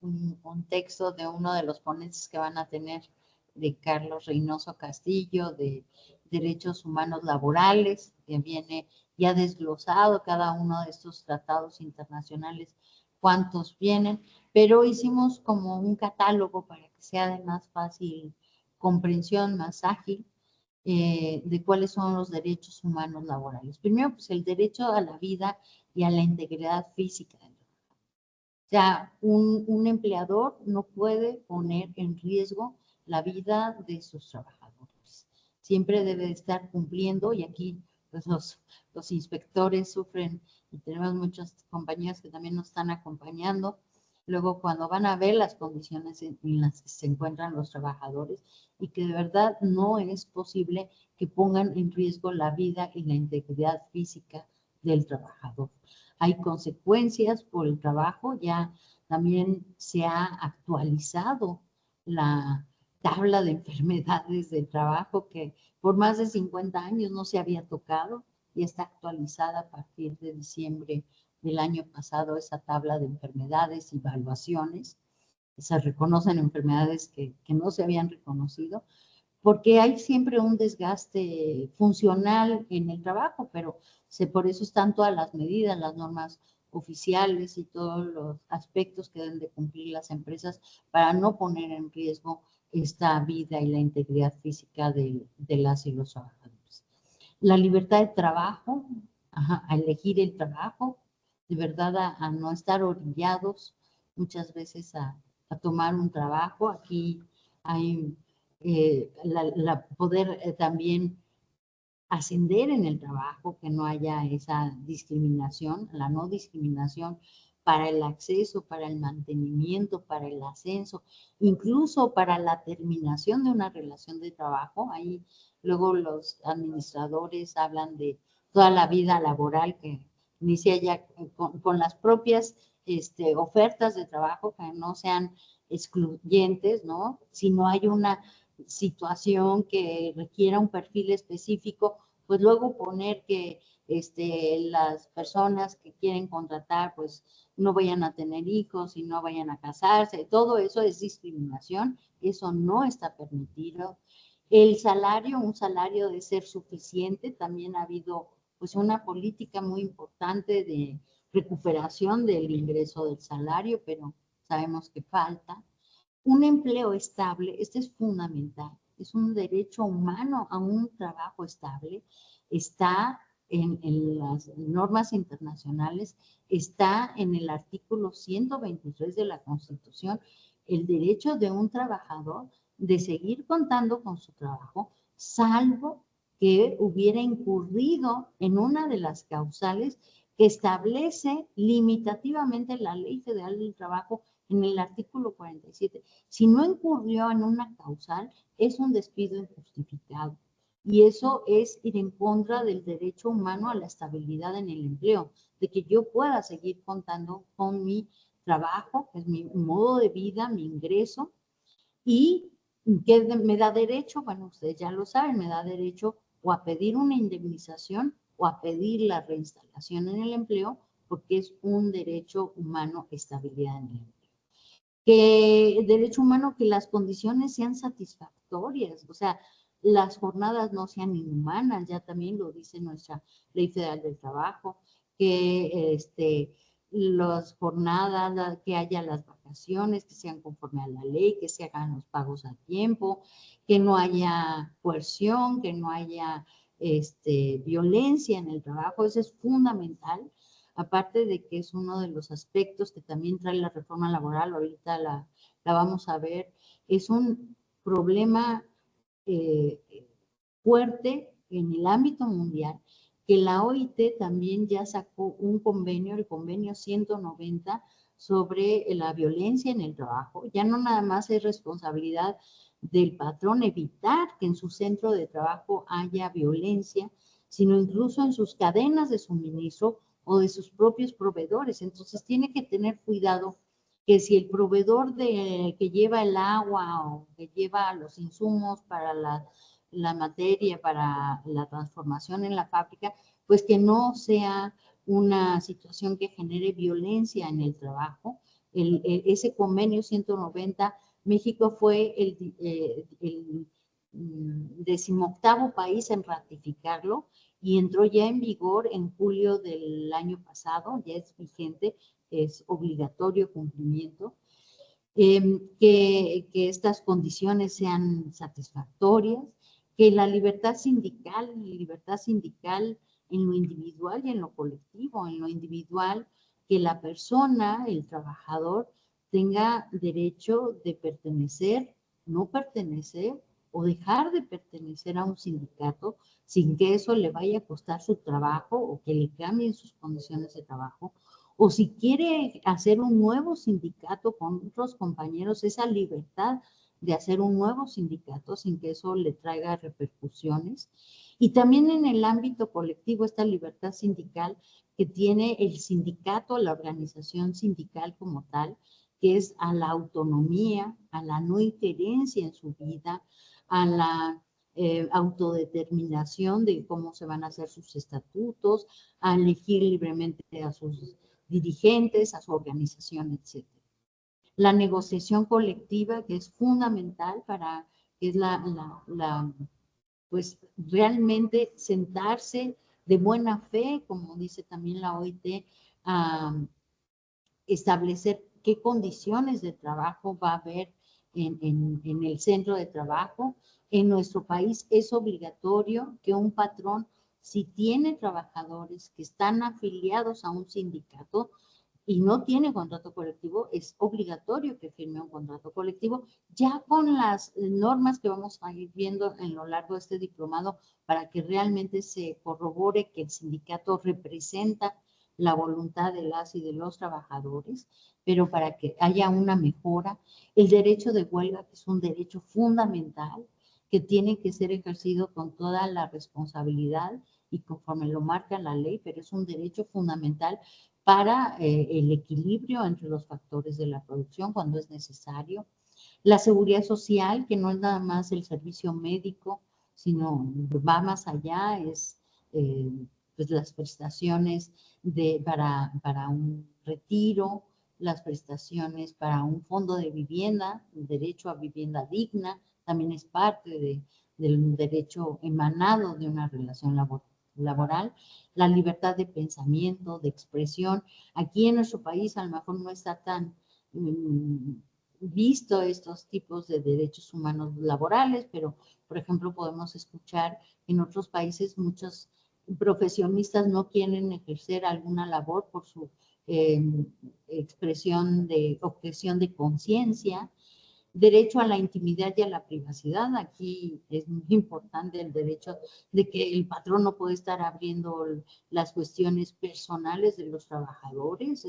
un texto de uno de los ponentes que van a tener, de Carlos Reynoso Castillo, de Derechos Humanos Laborales, que viene ya desglosado cada uno de estos tratados internacionales, cuántos vienen, pero hicimos como un catálogo para que sea de más fácil comprensión, más ágil, de cuáles son los derechos humanos laborales. Primero, pues el derecho a la vida y a la integridad física. O sea, un empleador no puede poner en riesgo la vida de sus trabajadores. Siempre debe estar cumpliendo, y aquí pues, los inspectores sufren, y tenemos muchas compañías que también nos están acompañando. Luego, cuando van a ver las condiciones en las que se encuentran los trabajadores, y que de verdad no es posible que pongan en riesgo la vida y la integridad física del trabajador. Hay consecuencias por el trabajo, ya también se ha actualizado la tabla de enfermedades del trabajo que por más de 50 años no se había tocado, y está actualizada a partir de diciembre del año pasado esa tabla de enfermedades y evaluaciones. Se reconocen enfermedades que no se habían reconocido, porque hay siempre un desgaste funcional en el trabajo, pero por eso están todas las medidas, las normas oficiales y todos los aspectos que deben de cumplir las empresas para no poner en riesgo esta vida y la integridad física de las y los trabajadores. La libertad de trabajo, a elegir el trabajo, de verdad a no estar orillados muchas veces a tomar un trabajo. Aquí hay poder también ascender en el trabajo, que no haya esa discriminación, la no discriminación para el acceso, para el mantenimiento, para el ascenso, incluso para la terminación de una relación de trabajo. Ahí luego los administradores hablan de toda la vida laboral que inicia ya con las propias ofertas de trabajo, que no sean excluyentes, ¿no? Si no hay una situación que requiera un perfil específico, pues luego poner que las personas que quieren contratar pues no vayan a tener hijos y no vayan a casarse, todo eso es discriminación, eso no está permitido. El salario, un salario debe ser suficiente, también ha habido pues una política muy importante de recuperación del ingreso del salario, pero sabemos que falta. Un empleo estable, este es fundamental, es un derecho humano a un trabajo estable, está en las normas internacionales, está en el artículo 123 de la Constitución, el derecho de un trabajador de seguir contando con su trabajo, salvo que hubiera incurrido en una de las causales que establece limitativamente la Ley Federal del Trabajo en el artículo 47. Si no incurrió en una causal, es un despido injustificado. Y eso es ir en contra del derecho humano a la estabilidad en el empleo, de que yo pueda seguir contando con mi trabajo, que es mi modo de vida, mi ingreso, y que me da derecho, bueno, ustedes ya lo saben, me da derecho o a pedir una indemnización o a pedir la reinstalación en el empleo, porque es un derecho humano, estabilidad en el empleo. Que el derecho humano, que las condiciones sean satisfactorias, o sea, las jornadas no sean inhumanas, ya también lo dice nuestra Ley Federal del Trabajo, que las jornadas, que haya las vacaciones, que sean conforme a la ley, que se hagan los pagos a tiempo, que no haya coerción, que no haya violencia en el trabajo, eso es fundamental. Aparte de que es uno de los aspectos que también trae la reforma laboral, ahorita la vamos a ver, es un problema fuerte en el ámbito mundial, que la OIT también ya sacó un convenio, el convenio 190, sobre la violencia en el trabajo. Ya no nada más es responsabilidad del patrón evitar que en su centro de trabajo haya violencia, sino incluso en sus cadenas de suministro o de sus propios proveedores. Entonces tiene que tener cuidado que si el proveedor que lleva el agua o que lleva los insumos para la materia para la transformación en la fábrica, pues que no sea una situación que genere violencia en el trabajo. Ese convenio 190, México fue el 18º país en ratificarlo y entró ya en vigor en julio del año pasado, ya es vigente, es obligatorio cumplimiento. Que estas condiciones sean satisfactorias, que la libertad sindical en lo individual y en lo colectivo, en lo individual, que la persona, el trabajador, tenga derecho de pertenecer, no pertenecer o dejar de pertenecer a un sindicato sin que eso le vaya a costar su trabajo o que le cambien sus condiciones de trabajo. O si quiere hacer un nuevo sindicato con otros compañeros, esa libertad de hacer un nuevo sindicato sin que eso le traiga repercusiones. Y también en el ámbito colectivo, esta libertad sindical que tiene el sindicato, la organización sindical como tal, que es a la autonomía, a la no injerencia en su vida, a la autodeterminación de cómo se van a hacer sus estatutos, a elegir libremente a sus dirigentes, a su organización, etc. La negociación colectiva, que es fundamental para, que es pues realmente sentarse de buena fe, como dice también la OIT, a establecer qué condiciones de trabajo va a haber en el centro de trabajo. En nuestro país es obligatorio que un patrón, si tiene trabajadores que están afiliados a un sindicato y no tiene contrato colectivo, es obligatorio que firme un contrato colectivo, ya con las normas que vamos a ir viendo en lo largo de este diplomado, para que realmente se corrobore que el sindicato representa la voluntad de las y de los trabajadores, pero para que haya una mejora. El derecho de huelga, que es un derecho fundamental, que tiene que ser ejercido con toda la responsabilidad y conforme lo marca la ley, pero es un derecho fundamental para el equilibrio entre los factores de la producción cuando es necesario. La seguridad social, que no es nada más el servicio médico, sino va más allá, es pues las prestaciones para un retiro, las prestaciones para un fondo de vivienda, el derecho a vivienda digna, también es parte del derecho emanado de una relación laboral, la libertad de pensamiento, de expresión. Aquí en nuestro país a lo mejor no está tan visto estos tipos de derechos humanos laborales, pero por ejemplo podemos escuchar en otros países muchos profesionistas no quieren ejercer alguna labor por su expresión de objeción de conciencia. Derecho a la intimidad y a la privacidad. Aquí es muy importante el derecho de que el patrón no puede estar abriendo las cuestiones personales de los trabajadores.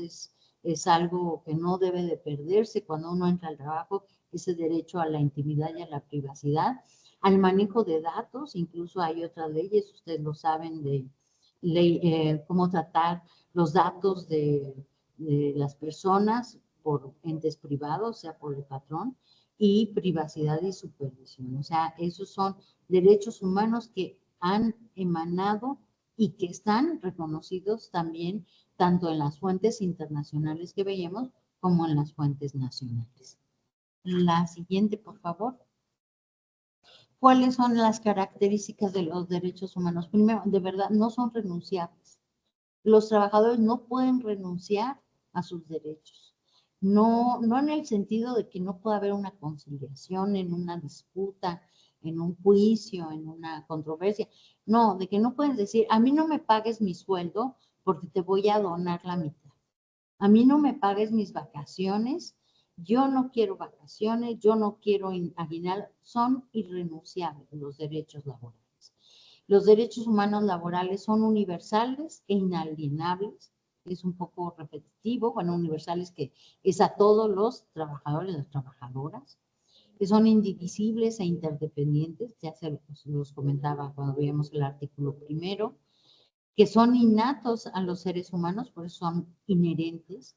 Es algo que no debe de perderse cuando uno entra al trabajo, ese derecho a la intimidad y a la privacidad. Al manejo de datos, incluso hay otras leyes, ustedes lo saben, de cómo tratar los datos de las personas por entes privados, sea por el patrón, y privacidad y supervisión. O sea, esos son derechos humanos que han emanado y que están reconocidos también tanto en las fuentes internacionales que veíamos como en las fuentes nacionales. La siguiente, por favor. ¿Cuáles son las características de los derechos humanos? Primero, de verdad, no son renunciables. Los trabajadores no pueden renunciar a sus derechos. No en el sentido de que no pueda haber una conciliación en una disputa, en un juicio, en una controversia. No, de que no puedes decir, a mí no me pagues mi sueldo porque te voy a donar la mitad. A mí no me pagues mis vacaciones, yo no quiero vacaciones, yo no quiero aguinaldo. Son irrenunciables los derechos laborales. Los derechos humanos laborales son universales e inalienables. Es un poco repetitivo, bueno, universales que es a todos los trabajadores y las trabajadoras, que son indivisibles e interdependientes, ya se los comentaba cuando veíamos el artículo primero, que son innatos a los seres humanos, por eso son inherentes,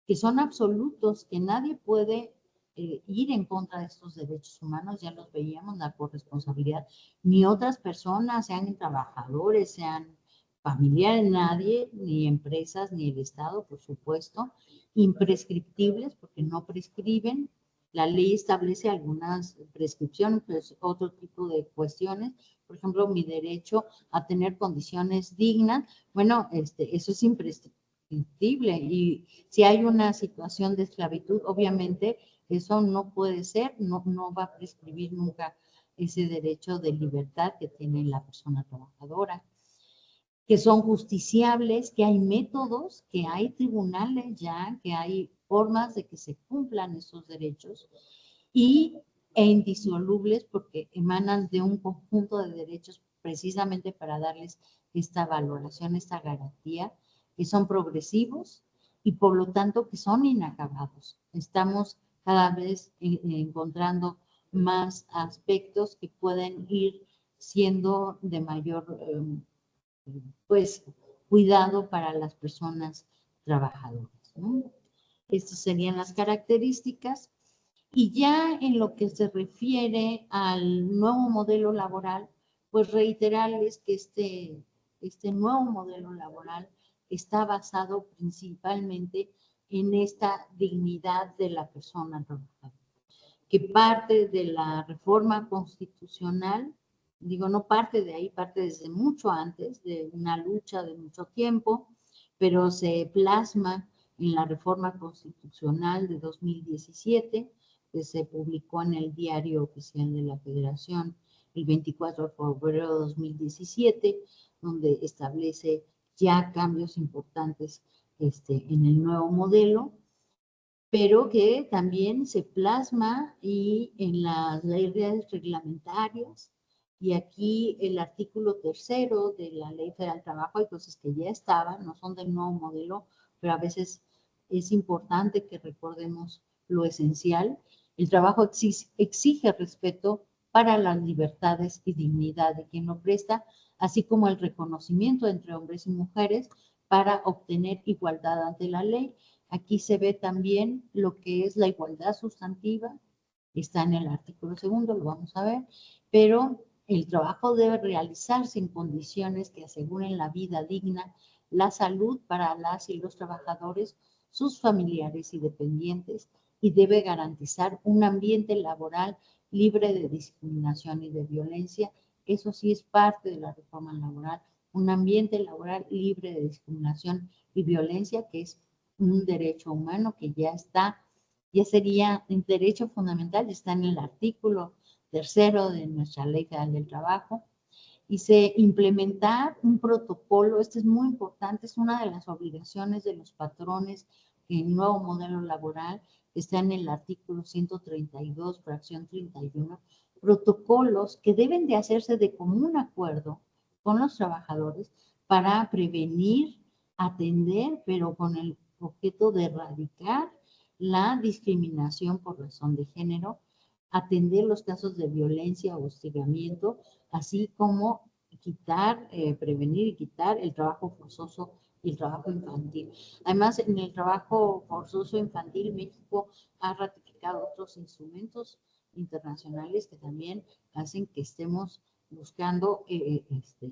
que son absolutos, que nadie puede ir en contra de estos derechos humanos, ya los veíamos, la corresponsabilidad, ni otras personas, sean trabajadores, sean familiares, nadie, ni empresas, ni el Estado, por supuesto, imprescriptibles, porque no prescriben. La ley establece algunas prescripciones, pues otro tipo de cuestiones, por ejemplo, mi derecho a tener condiciones dignas, bueno, eso es imprescriptible, y si hay una situación de esclavitud, obviamente eso no puede ser, no va a prescribir nunca ese derecho de libertad que tiene la persona trabajadora, que son justiciables, que hay métodos, que hay tribunales ya, que hay formas de que se cumplan esos derechos, e indisolubles porque emanan de un conjunto de derechos precisamente para darles esta valoración, esta garantía, que son progresivos y por lo tanto que son inacabados. Estamos cada vez encontrando más aspectos que pueden ir siendo de mayor pues cuidado para las personas trabajadoras, ¿no? Estas serían las características. Y ya en lo que se refiere al nuevo modelo laboral, pues reiterarles que este nuevo modelo laboral está basado principalmente en esta dignidad de la persona trabajadora, que parte de la reforma constitucional, digo, no parte de ahí, parte desde mucho antes, de una lucha de mucho tiempo, pero se plasma en la reforma constitucional de 2017, que se publicó en el Diario Oficial de la Federación el 24 de febrero de 2017, donde establece ya cambios importantes en el nuevo modelo, pero que también se plasma y en las leyes reglamentarias. Y aquí el artículo 3 de la Ley Federal del Trabajo, hay cosas que ya estaban, no son del nuevo modelo, pero a veces es importante que recordemos lo esencial. El trabajo exige respeto para las libertades y dignidad de quien lo presta, así como el reconocimiento entre hombres y mujeres para obtener igualdad ante la ley. Aquí se ve también lo que es la igualdad sustantiva, está en el artículo 2, lo vamos a ver, pero el trabajo debe realizarse en condiciones que aseguren la vida digna, la salud para las y los trabajadores, sus familiares y dependientes, y debe garantizar un ambiente laboral libre de discriminación y de violencia. Eso sí es parte de la reforma laboral, un ambiente laboral libre de discriminación y violencia, que es un derecho humano que ya está, ya sería un derecho fundamental, está en el artículo 3 de nuestra Ley Federal del Trabajo, y se implementar un protocolo, esto es muy importante, es una de las obligaciones de los patrones en el nuevo modelo laboral, que está en el artículo 132, fracción 31, protocolos que deben de hacerse de común acuerdo con los trabajadores para prevenir, atender, pero con el objeto de erradicar la discriminación por razón de género, atender los casos de violencia o hostigamiento, así como prevenir y quitar el trabajo forzoso y el trabajo infantil. Además, en el trabajo forzoso infantil, México ha ratificado otros instrumentos internacionales que también hacen que estemos buscando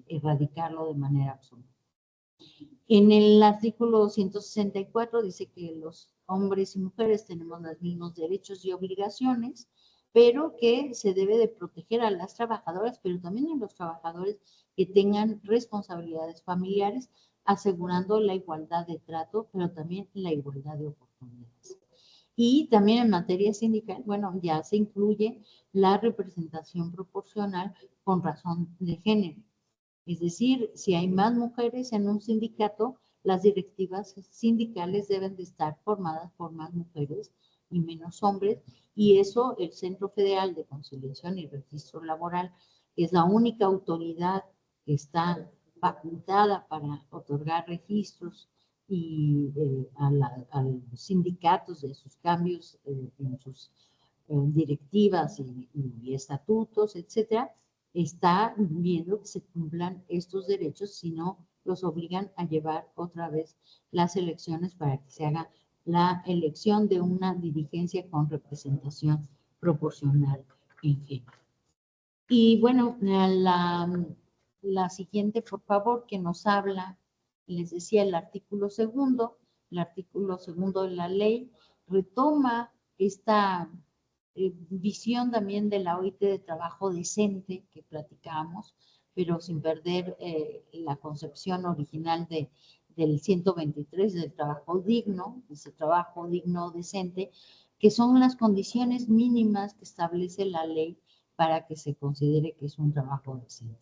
erradicarlo de manera absoluta. En el artículo 164 dice que los hombres y mujeres tenemos los mismos derechos y obligaciones, pero que se debe de proteger a las trabajadoras, pero también a los trabajadores que tengan responsabilidades familiares, asegurando la igualdad de trato, pero también la igualdad de oportunidades. Y también en materia sindical, bueno, ya se incluye la representación proporcional con razón de género. Es decir, si hay más mujeres en un sindicato, las directivas sindicales deben de estar formadas por más mujeres y menos hombres, y eso el Centro Federal de Conciliación y Registro Laboral es la única autoridad que está facultada para otorgar registros y a los sindicatos de sus cambios en sus directivas y estatutos, etcétera, está viendo que se cumplan estos derechos, si no los obligan a llevar otra vez las elecciones para que se haga la elección de una dirigencia con representación proporcional en género. Y bueno, la siguiente, por favor, que nos habla, les decía, el artículo segundo de la ley retoma esta visión también de la OIT de trabajo decente que platicamos, pero sin perder la concepción original del 123 del trabajo digno, ese trabajo digno decente, que son las condiciones mínimas que establece la ley para que se considere que es un trabajo decente.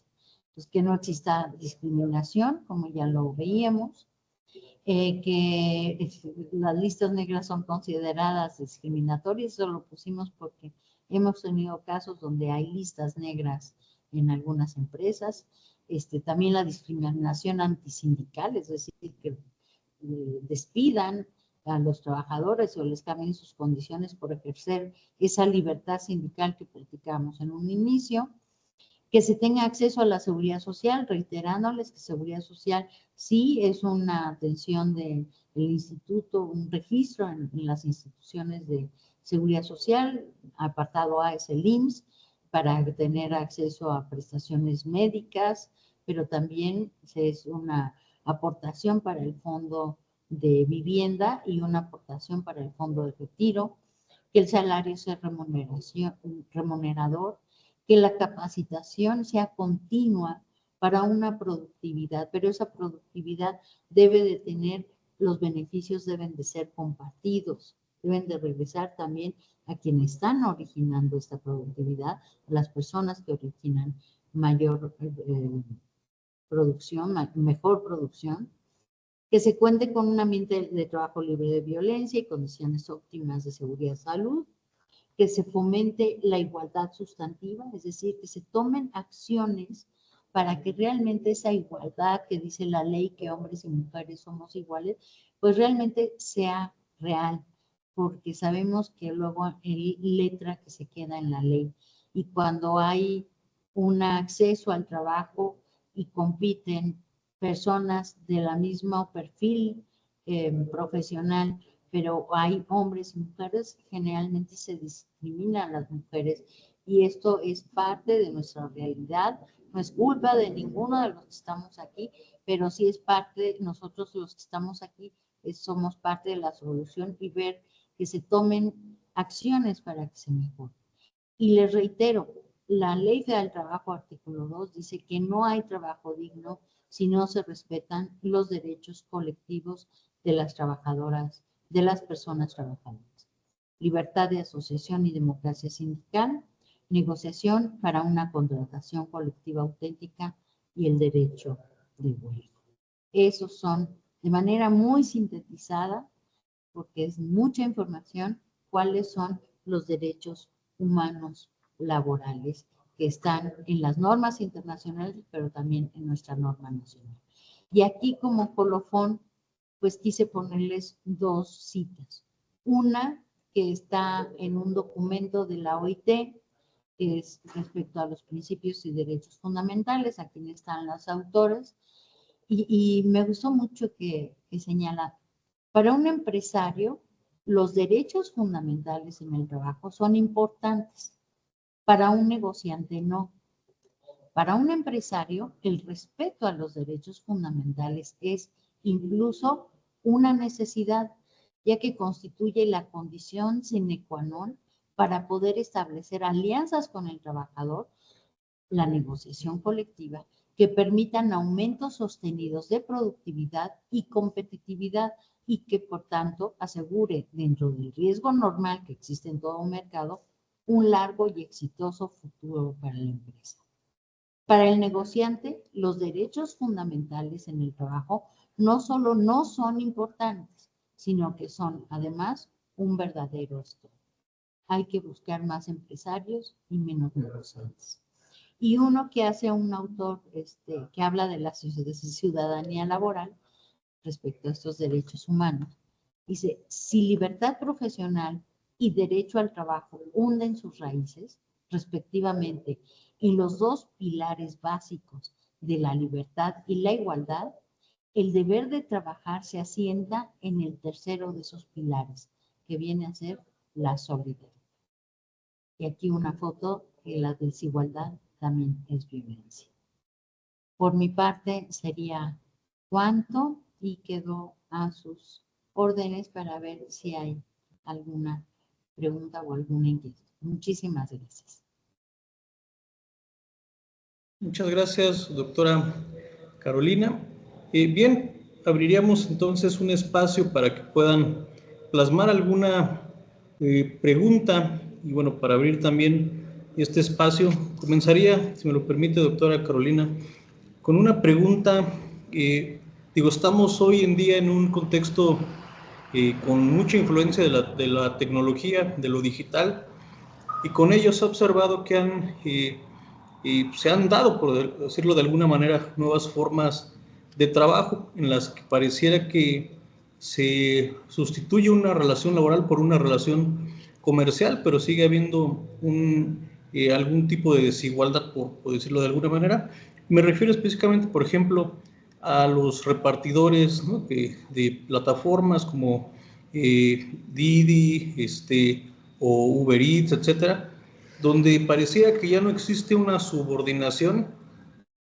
Pues que no exista discriminación, como ya lo veíamos, que las listas negras son consideradas discriminatorias, eso lo pusimos porque hemos tenido casos donde hay listas negras en algunas empresas, también la discriminación antisindical, es decir, que despidan a los trabajadores o les cambien sus condiciones por ejercer esa libertad sindical que platicamos en un inicio, que se tenga acceso a la seguridad social, reiterándoles que seguridad social sí es una atención del instituto, un registro en las instituciones de seguridad social, apartado A es el IMSS, para tener acceso a prestaciones médicas, pero también es una aportación para el fondo de vivienda y una aportación para el fondo de retiro, que el salario sea remunerador, que la capacitación sea continua para una productividad, pero esa productividad debe de tener, los beneficios deben de ser compartidos, deben de regresar también a quienes están originando esta productividad, a las personas que originan mayor producción, mejor producción, que se cuente con un ambiente de trabajo libre de violencia y condiciones óptimas de seguridad y salud, que se fomente la igualdad sustantiva, es decir, que se tomen acciones para que realmente esa igualdad que dice la ley, que hombres y mujeres somos iguales, pues realmente sea real, porque sabemos que luego hay letra que se queda en la ley, y cuando hay un acceso al trabajo y compiten personas de la misma perfil profesional, pero hay hombres y mujeres, generalmente se discrimina a las mujeres, y esto es parte de nuestra realidad, no es culpa de ninguno de los que estamos aquí, pero sí es parte, nosotros los que estamos aquí somos parte de la solución, y ver que se tomen acciones para que se mejore. Y les reitero, la Ley Federal del Trabajo, artículo 2, dice que no hay trabajo digno si no se respetan los derechos colectivos de las trabajadoras, de las personas trabajadoras. Libertad de asociación y democracia sindical, negociación para una contratación colectiva auténtica y el derecho de huelga. Esos son, de manera muy sintetizada, porque es mucha información, cuáles son los derechos humanos laborales que están en las normas internacionales, pero también en nuestra norma nacional. Y aquí como colofón, pues quise ponerles dos citas. Una que está en un documento de la OIT, que es respecto a los principios y derechos fundamentales, aquí están las autoras, y me gustó mucho que señala, para un empresario, los derechos fundamentales en el trabajo son importantes. Para un negociante, no. Para un empresario, el respeto a los derechos fundamentales es incluso una necesidad, ya que constituye la condición sine qua non para poder establecer alianzas con el trabajador, la negociación colectiva, que permitan aumentos sostenidos de productividad y competitividad, y que por tanto asegure, dentro del riesgo normal que existe en todo mercado, un largo y exitoso futuro para la empresa. Para el negociante, los derechos fundamentales en el trabajo no solo no son importantes, sino que son además un verdadero stock. Hay que buscar más empresarios y menos negociantes. Y uno que hace un autor que habla de la ciudadanía laboral respecto a estos derechos humanos. Dice, si libertad profesional y derecho al trabajo hunden sus raíces, respectivamente, en los dos pilares básicos de la libertad y la igualdad, el deber de trabajar se asienta en el tercero de esos pilares, que viene a ser la solidaridad. Y aquí una foto que la desigualdad también es violencia. Por mi parte sería cuánto y quedo a sus órdenes para ver si hay alguna pregunta o alguna inquietud. Muchísimas gracias. Muchas gracias, doctora Carolina. Bien, abriríamos entonces un espacio para que puedan plasmar alguna pregunta. Y bueno, para abrir también este espacio, comenzaría, si me lo permite, doctora Carolina, con una pregunta. Digo, estamos hoy en día en un contexto con mucha influencia de la tecnología, de lo digital, y con ello se ha observado que se han dado, por decirlo de alguna manera, nuevas formas de trabajo en las que pareciera que se sustituye una relación laboral por una relación comercial, pero sigue habiendo algún tipo de desigualdad, por decirlo de alguna manera. Me refiero específicamente, por ejemplo, a los repartidores, ¿no?, de plataformas como Didi, o Uber Eats, etcétera, donde pareciera que ya no existe una subordinación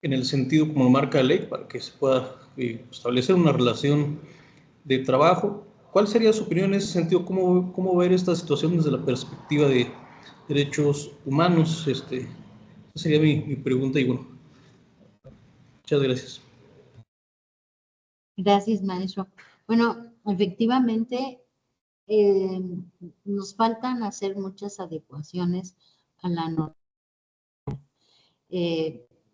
en el sentido como marca la ley para que se pueda establecer una relación de trabajo. ¿Cuál sería su opinión en ese sentido? ¿Cómo ver esta situación desde la perspectiva de derechos humanos? Esa sería mi pregunta y bueno, muchas gracias. Gracias, maestro. Bueno, efectivamente, nos faltan hacer muchas adecuaciones a la norma.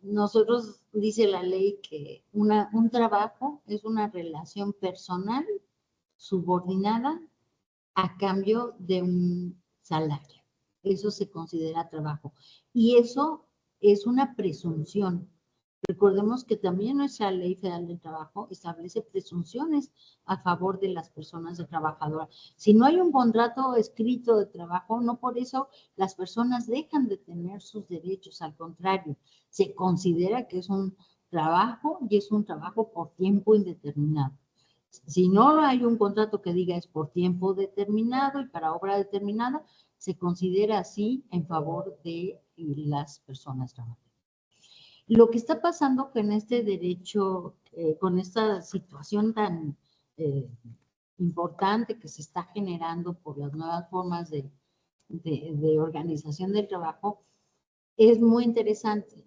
Nosotros, dice la ley, que un trabajo es una relación personal subordinada a cambio de un salario. Eso se considera trabajo. Y eso es una presunción. Recordemos que también nuestra Ley Federal del Trabajo establece presunciones a favor de las personas trabajadoras. Si no hay un contrato escrito de trabajo, no por eso las personas dejan de tener sus derechos, al contrario, se considera que es un trabajo y es un trabajo por tiempo indeterminado. Si no hay un contrato que diga es por tiempo determinado y para obra determinada, se considera así en favor de las personas trabajadoras. Lo que está pasando con este derecho, con esta situación tan importante que se está generando por las nuevas formas de organización del trabajo, es muy interesante.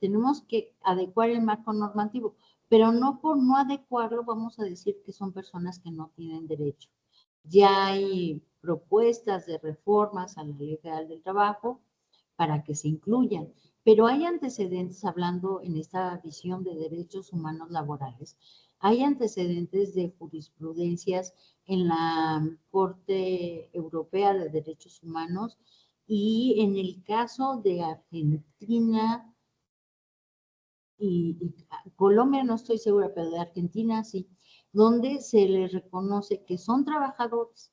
Tenemos que adecuar el marco normativo, pero no por no adecuarlo vamos a decir que son personas que no tienen derecho. Ya hay propuestas de reformas a la Ley Federal del Trabajo para que se incluyan, pero hay antecedentes, hablando en esta visión de derechos humanos laborales, hay antecedentes de jurisprudencias en la Corte Europea de Derechos Humanos y en el caso de Argentina y Colombia no estoy segura, pero de Argentina sí, donde se les reconoce que son trabajadores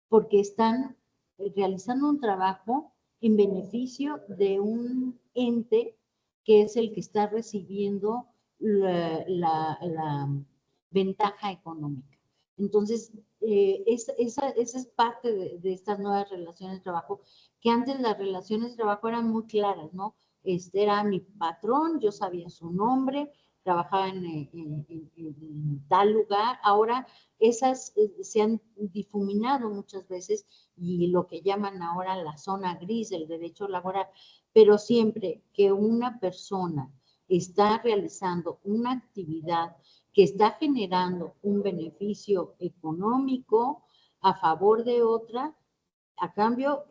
porque están realizando un trabajo en beneficio de un ente que es el que está recibiendo la ventaja económica. Entonces, esa es parte de estas nuevas relaciones de trabajo, que antes las relaciones de trabajo eran muy claras, ¿no? Era mi patrón, yo sabía su nombre, trabajaba en tal lugar. Ahora esas se han difuminado muchas veces y lo que llaman ahora la zona gris del derecho laboral, pero siempre que una persona está realizando una actividad que está generando un beneficio económico a favor de otra, a cambio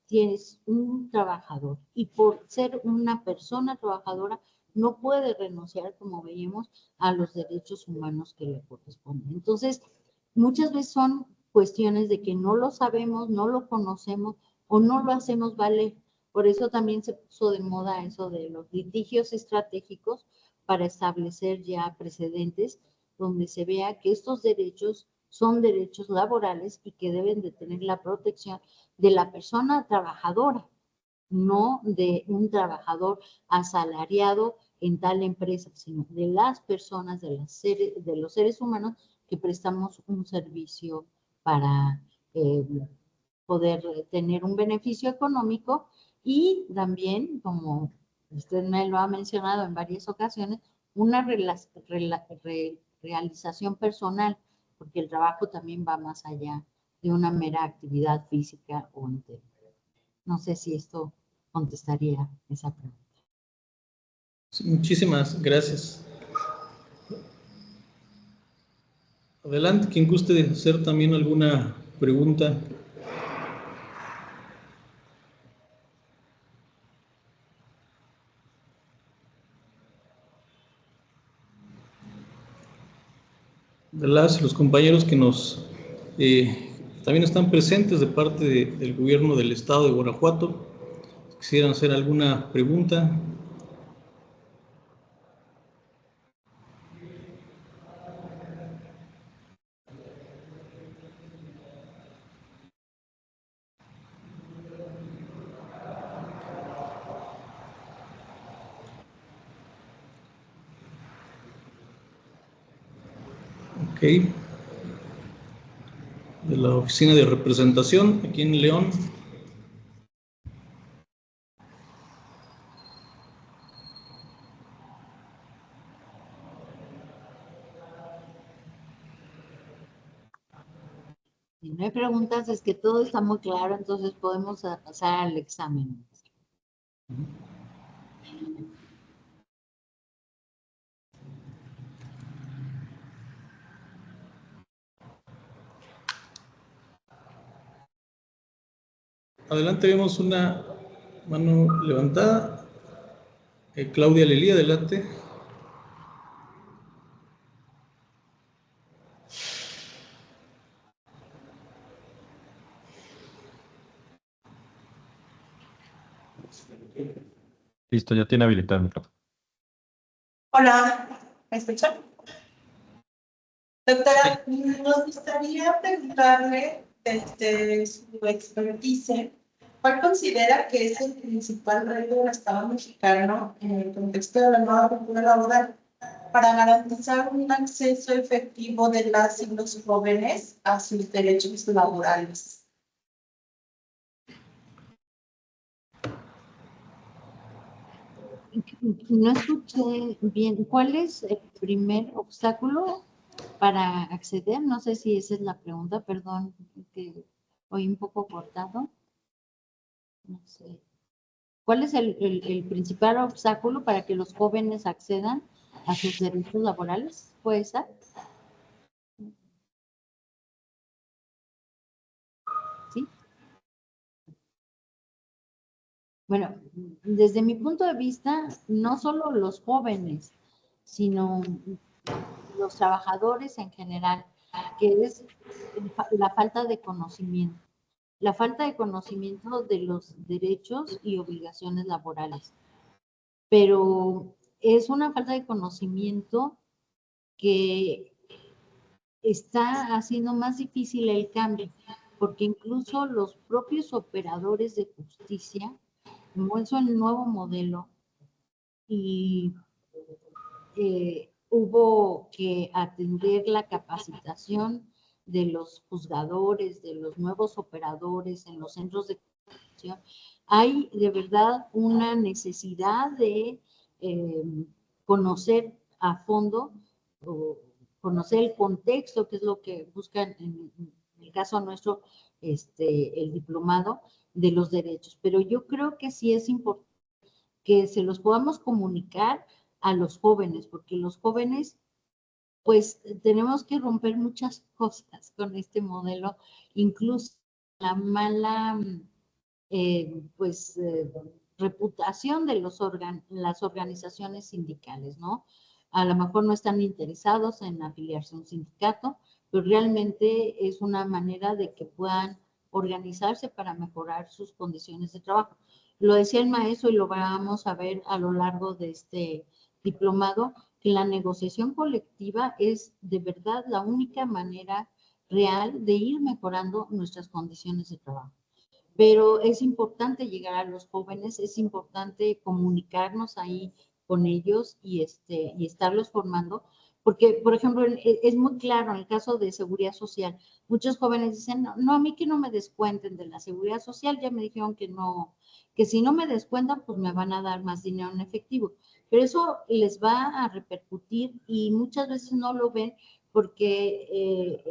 tienes un trabajador y por ser una persona trabajadora no puede renunciar, como veíamos, a los derechos humanos que le corresponden. Entonces, muchas veces son cuestiones de que no lo sabemos, no lo conocemos o no lo hacemos valer. Por eso también se puso de moda eso de los litigios estratégicos para establecer ya precedentes donde se vea que estos derechos son derechos laborales y que deben de tener la protección de la persona trabajadora, no de un trabajador asalariado en tal empresa, sino de las personas, de los seres humanos que prestamos un servicio para poder tener un beneficio económico y también, como usted me lo ha mencionado en varias ocasiones, una realización personal, porque el trabajo también va más allá de una mera actividad física o intelectual. No sé si esto contestaría esa pregunta. Sí, muchísimas gracias. Adelante, quien guste hacer también alguna pregunta. De los compañeros que nos también están presentes de parte del gobierno del estado de Guanajuato, quisieran hacer alguna pregunta. Ok. De la oficina de representación aquí en León. Si no hay preguntas, es que todo está muy claro, entonces podemos pasar al examen. Adelante, vemos una mano levantada. Claudia Lelí, adelante. Listo, ya tiene habilitado el micrófono. Hola, ¿me escuchan? Doctora, nos gustaría preguntarle desde su expertise, ¿cuál considera que es el principal reto del Estado mexicano en el contexto de la nueva cultura laboral para garantizar un acceso efectivo de las y los jóvenes a sus derechos laborales? No escuché bien. ¿Cuál es el primer obstáculo para acceder? No sé si esa es la pregunta, perdón, que oí un poco cortado. No sé. ¿Cuál es el principal obstáculo para que los jóvenes accedan a sus derechos laborales? ¿Puede ser? ¿Sí? Bueno, desde mi punto de vista, no solo los jóvenes, sino los trabajadores en general, que es la falta de conocimiento. La falta de conocimiento de los derechos y obligaciones laborales. Pero es una falta de conocimiento que está haciendo más difícil el cambio, porque incluso los propios operadores de justicia, como es el nuevo modelo, y hubo que atender la capacitación de los juzgadores, de los nuevos operadores en los centros de corrección. Hay de verdad una necesidad de conocer a fondo, o conocer el contexto, que es lo que buscan en el caso nuestro, el diplomado de los derechos. Pero yo creo que sí es importante que se los podamos comunicar a los jóvenes, porque los jóvenes, pues tenemos que romper muchas cosas con este modelo, incluso la mala, reputación de las organizaciones sindicales, ¿no? A lo mejor no están interesados en afiliarse a un sindicato, pero realmente es una manera de que puedan organizarse para mejorar sus condiciones de trabajo. Lo decía el maestro y lo vamos a ver a lo largo de este diplomado, que la negociación colectiva es de verdad la única manera real de ir mejorando nuestras condiciones de trabajo. pero es importante llegar a los jóvenes, es importante comunicarnos ahí con ellos y estarlos formando, porque, por ejemplo, es muy claro en el caso de seguridad social, muchos jóvenes dicen, no, no, a mí que no me descuenten de la seguridad social, ya me dijeron que no, que si no me descuentan, pues me van a dar más dinero en efectivo, pero eso les va a repercutir y muchas veces no lo ven porque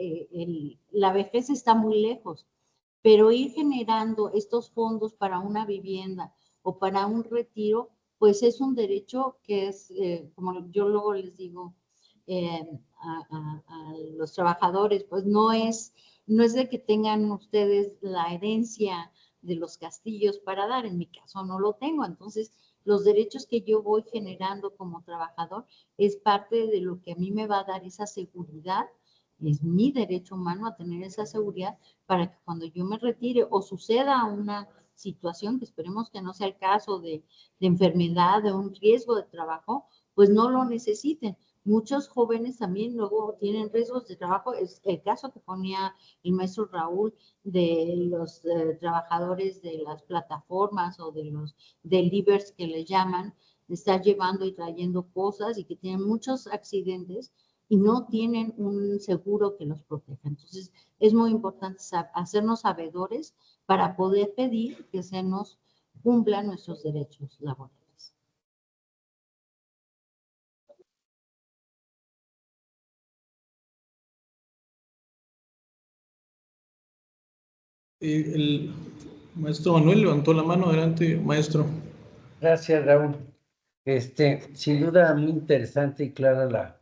la vejez está muy lejos, pero ir generando estos fondos para una vivienda o para un retiro, pues es un derecho que es, como yo luego les digo a los trabajadores, pues no es de que tengan ustedes la herencia de los castillos para dar, en mi caso no lo tengo, entonces los derechos que yo voy generando como trabajador es parte de lo que a mí me va a dar esa seguridad, es mi derecho humano a tener esa seguridad para que cuando yo me retire o suceda una situación, que esperemos que no sea el caso de enfermedad, de un riesgo de trabajo, pues no lo necesiten. Muchos jóvenes también luego tienen riesgos de trabajo, es el caso que ponía el maestro Raúl de los trabajadores de las plataformas o de los delivers que les llaman, de estar llevando y trayendo cosas y que tienen muchos accidentes y no tienen un seguro que los proteja. Entonces, es muy importante hacernos sabedores para poder pedir que se nos cumplan nuestros derechos laborales. El maestro Manuel levantó la mano. Adelante, maestro. Gracias, Raúl. Sin duda muy interesante y clara la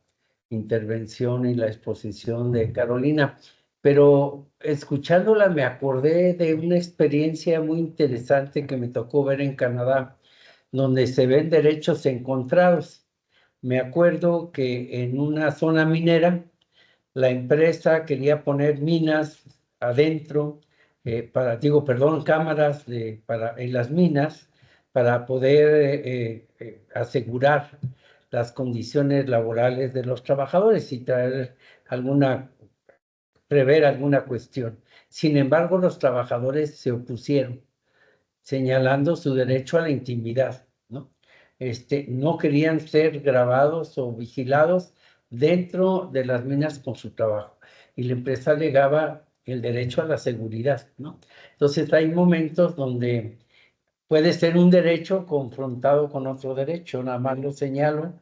intervención y la exposición de Carolina, pero escuchándola me acordé de una experiencia muy interesante que me tocó ver en Canadá, donde se ven derechos encontrados. Me acuerdo que en una zona minera, la empresa quería poner minas adentro, cámaras en las minas para poder asegurar las condiciones laborales de los trabajadores y prever alguna cuestión. Sin embargo, los trabajadores se opusieron, señalando su derecho a la intimidad, ¿no? No querían ser grabados o vigilados dentro de las minas con su trabajo. Y la empresa alegaba el derecho a la seguridad, ¿no? Entonces hay momentos donde puede ser un derecho confrontado con otro derecho, nada más lo señalo,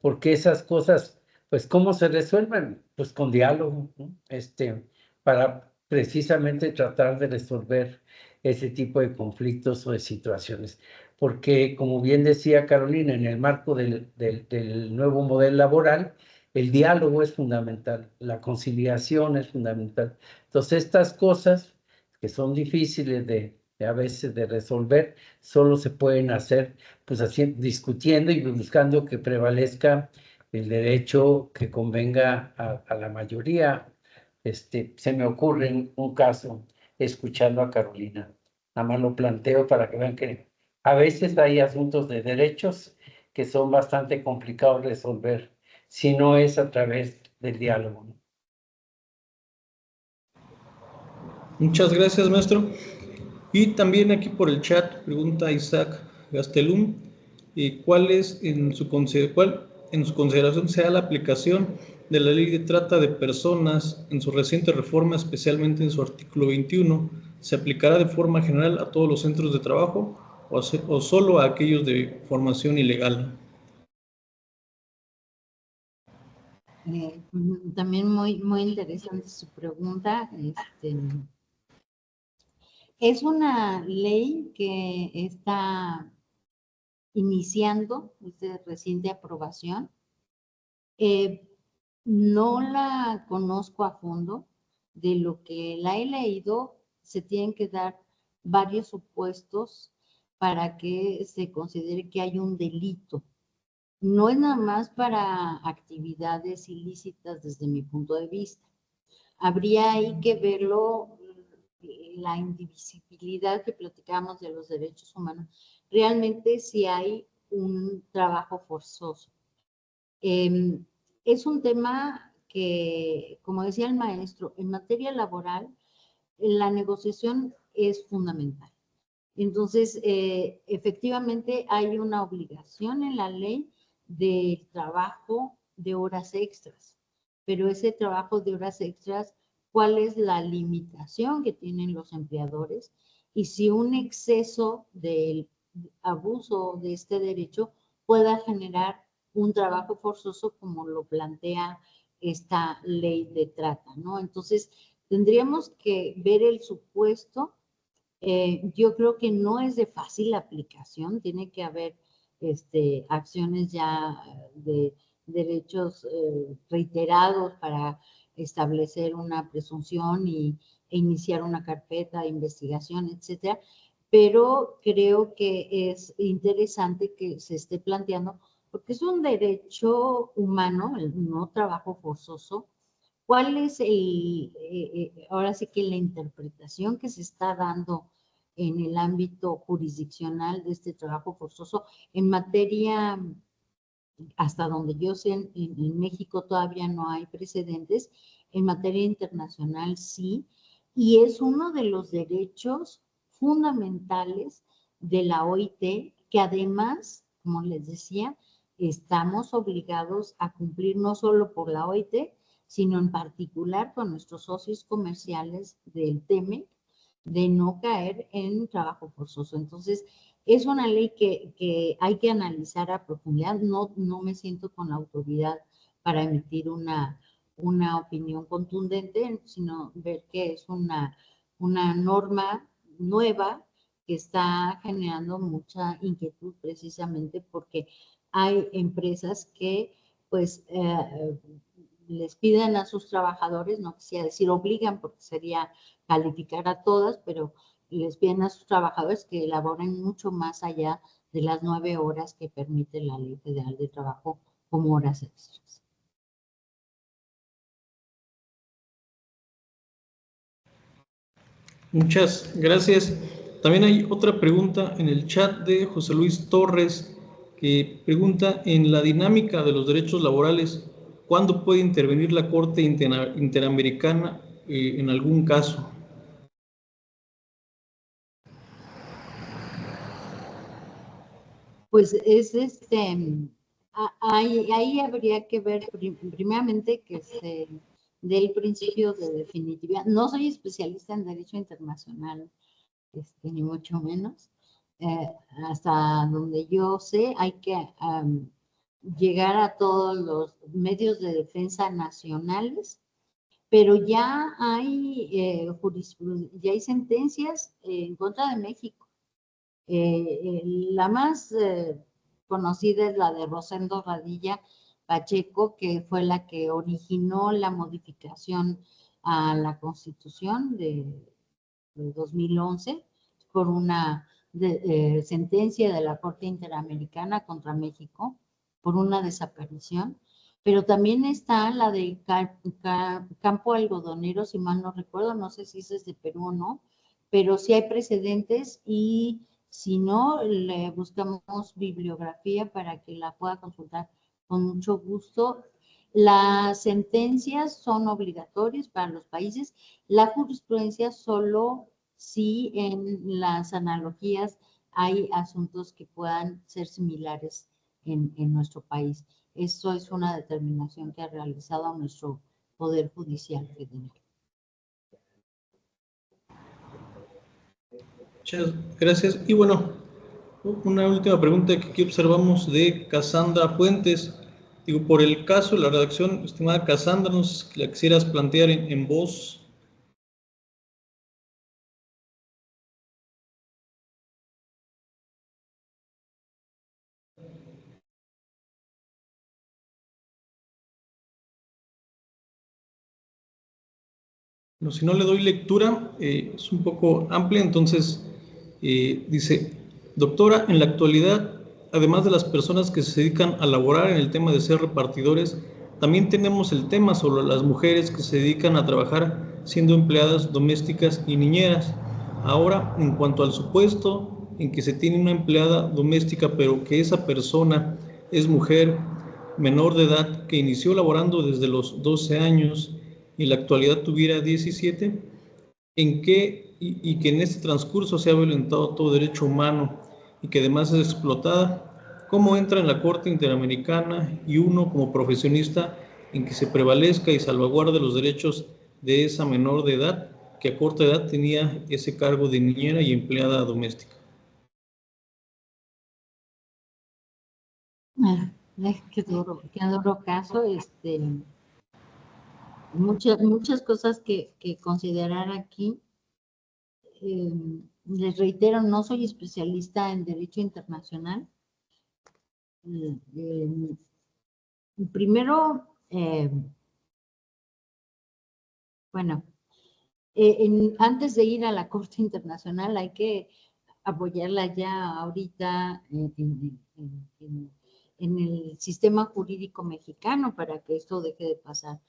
porque esas cosas, pues, ¿cómo se resuelven? Pues con diálogo, ¿no? Para precisamente tratar de resolver ese tipo de conflictos o de situaciones. Porque, como bien decía Carolina, en el marco del nuevo modelo laboral, el diálogo es fundamental, la conciliación es fundamental. Entonces, estas cosas que son difíciles a veces de resolver, solo se pueden hacer pues así, discutiendo y buscando que prevalezca el derecho que convenga a la mayoría. Se me ocurre un caso escuchando a Carolina. Nada más lo planteo para que vean que a veces hay asuntos de derechos que son bastante complicados de resolver si no es a través del diálogo, ¿no? Muchas gracias, maestro. Y también aquí por el chat pregunta Isaac Gastelum, ¿cuál en su consideración sea la aplicación de la ley de trata de personas en su reciente reforma, especialmente en su artículo 21? ¿Se aplicará de forma general a todos los centros de trabajo o solo a aquellos de formación ilegal? También muy interesante su pregunta. Es una ley que está iniciando, es de reciente aprobación. No la conozco a fondo. De lo que la he leído, se tienen que dar varios supuestos para que se considere que hay un delito. No es nada más para actividades ilícitas desde mi punto de vista. Habría ahí que verlo, la indivisibilidad que platicamos de los derechos humanos. Realmente si hay un trabajo forzoso. Es un tema que, como decía el maestro, en materia laboral la negociación es fundamental. Entonces, efectivamente hay una obligación en la ley de trabajo de horas extras, pero ese trabajo de horas extras, ¿cuál es la limitación que tienen los empleadores? Y si un exceso del abuso de este derecho pueda generar un trabajo forzoso como lo plantea esta ley de trata, ¿no? Entonces, tendríamos que ver el supuesto. Yo creo que no es de fácil aplicación, tiene que haber acciones ya de derechos reiterados para establecer una presunción e iniciar una carpeta de investigación, etcétera. Pero creo que es interesante que se esté planteando, porque es un derecho humano, el no trabajo forzoso. ¿Cuál es ahora sí que la interpretación que se está dando en el ámbito jurisdiccional de este trabajo forzoso en materia, hasta donde yo sé, en México todavía no hay precedentes, en materia internacional sí, y es uno de los derechos fundamentales de la OIT, que además, como les decía, estamos obligados a cumplir no solo por la OIT, sino en particular con nuestros socios comerciales del TEMEC, de no caer en trabajo forzoso. Entonces, es una ley que hay que analizar a profundidad. No me siento con la autoridad para emitir una opinión contundente, sino ver que es una norma nueva que está generando mucha inquietud precisamente porque hay empresas que pues les piden a sus trabajadores, no quisiera decir obligan porque sería calificar a todas, pero les piden a sus trabajadores que elaboren mucho más allá de las 9 horas que permite la Ley Federal de Trabajo como horas extras. Muchas gracias. También hay otra pregunta en el chat de José Luis Torres, que pregunta: en la dinámica de los derechos laborales, ¿cuándo puede intervenir la Corte Interamericana en algún caso? Pues es ahí habría que ver primeramente que se dé el principio de definitividad. No soy especialista en derecho internacional, ni mucho menos. Hasta donde yo sé, hay que llegar a todos los medios de defensa nacionales, pero ya hay ya hay sentencias en contra de México. La más conocida es la de Rosendo Radilla Pacheco, que fue la que originó la modificación a la Constitución de 2011 por una sentencia de la Corte Interamericana contra México por una desaparición. Pero también está la de Campo Algodonero, si mal no recuerdo, no sé si es de Perú o no, pero sí hay precedentes y si no, le buscamos bibliografía para que la pueda consultar con mucho gusto. Las sentencias son obligatorias para los países. La jurisprudencia solo si en las analogías hay asuntos que puedan ser similares en nuestro país. Eso es una determinación que ha realizado nuestro Poder Judicial Federal. Muchas gracias. Y bueno, una última pregunta que aquí observamos de Cassandra Puentes. Digo, por el caso de la redacción, estimada Cassandra, no sé si la quisieras plantear en voz. No, si no le doy lectura, es un poco amplia, entonces dice: doctora, en la actualidad, además de las personas que se dedican a laborar en el tema de ser repartidores, también tenemos el tema sobre las mujeres que se dedican a trabajar siendo empleadas domésticas y niñeras. Ahora, en cuanto al supuesto en que se tiene una empleada doméstica, pero que esa persona es mujer menor de edad que inició laborando desde los 12 años y en la actualidad tuviera 17, en qué y que en este transcurso se ha violentado todo derecho humano y que además es explotada, ¿cómo entra en la Corte Interamericana y uno como profesionista en que se prevalezca y salvaguarde los derechos de esa menor de edad que a corta edad tenía ese cargo de niñera y empleada doméstica? Qué duro caso, muchas cosas que considerar aquí. Les reitero, no soy especialista en derecho internacional. Primero, bueno, antes de ir a la Corte Internacional hay que apoyarla ya ahorita en el sistema jurídico mexicano para que esto deje de pasar.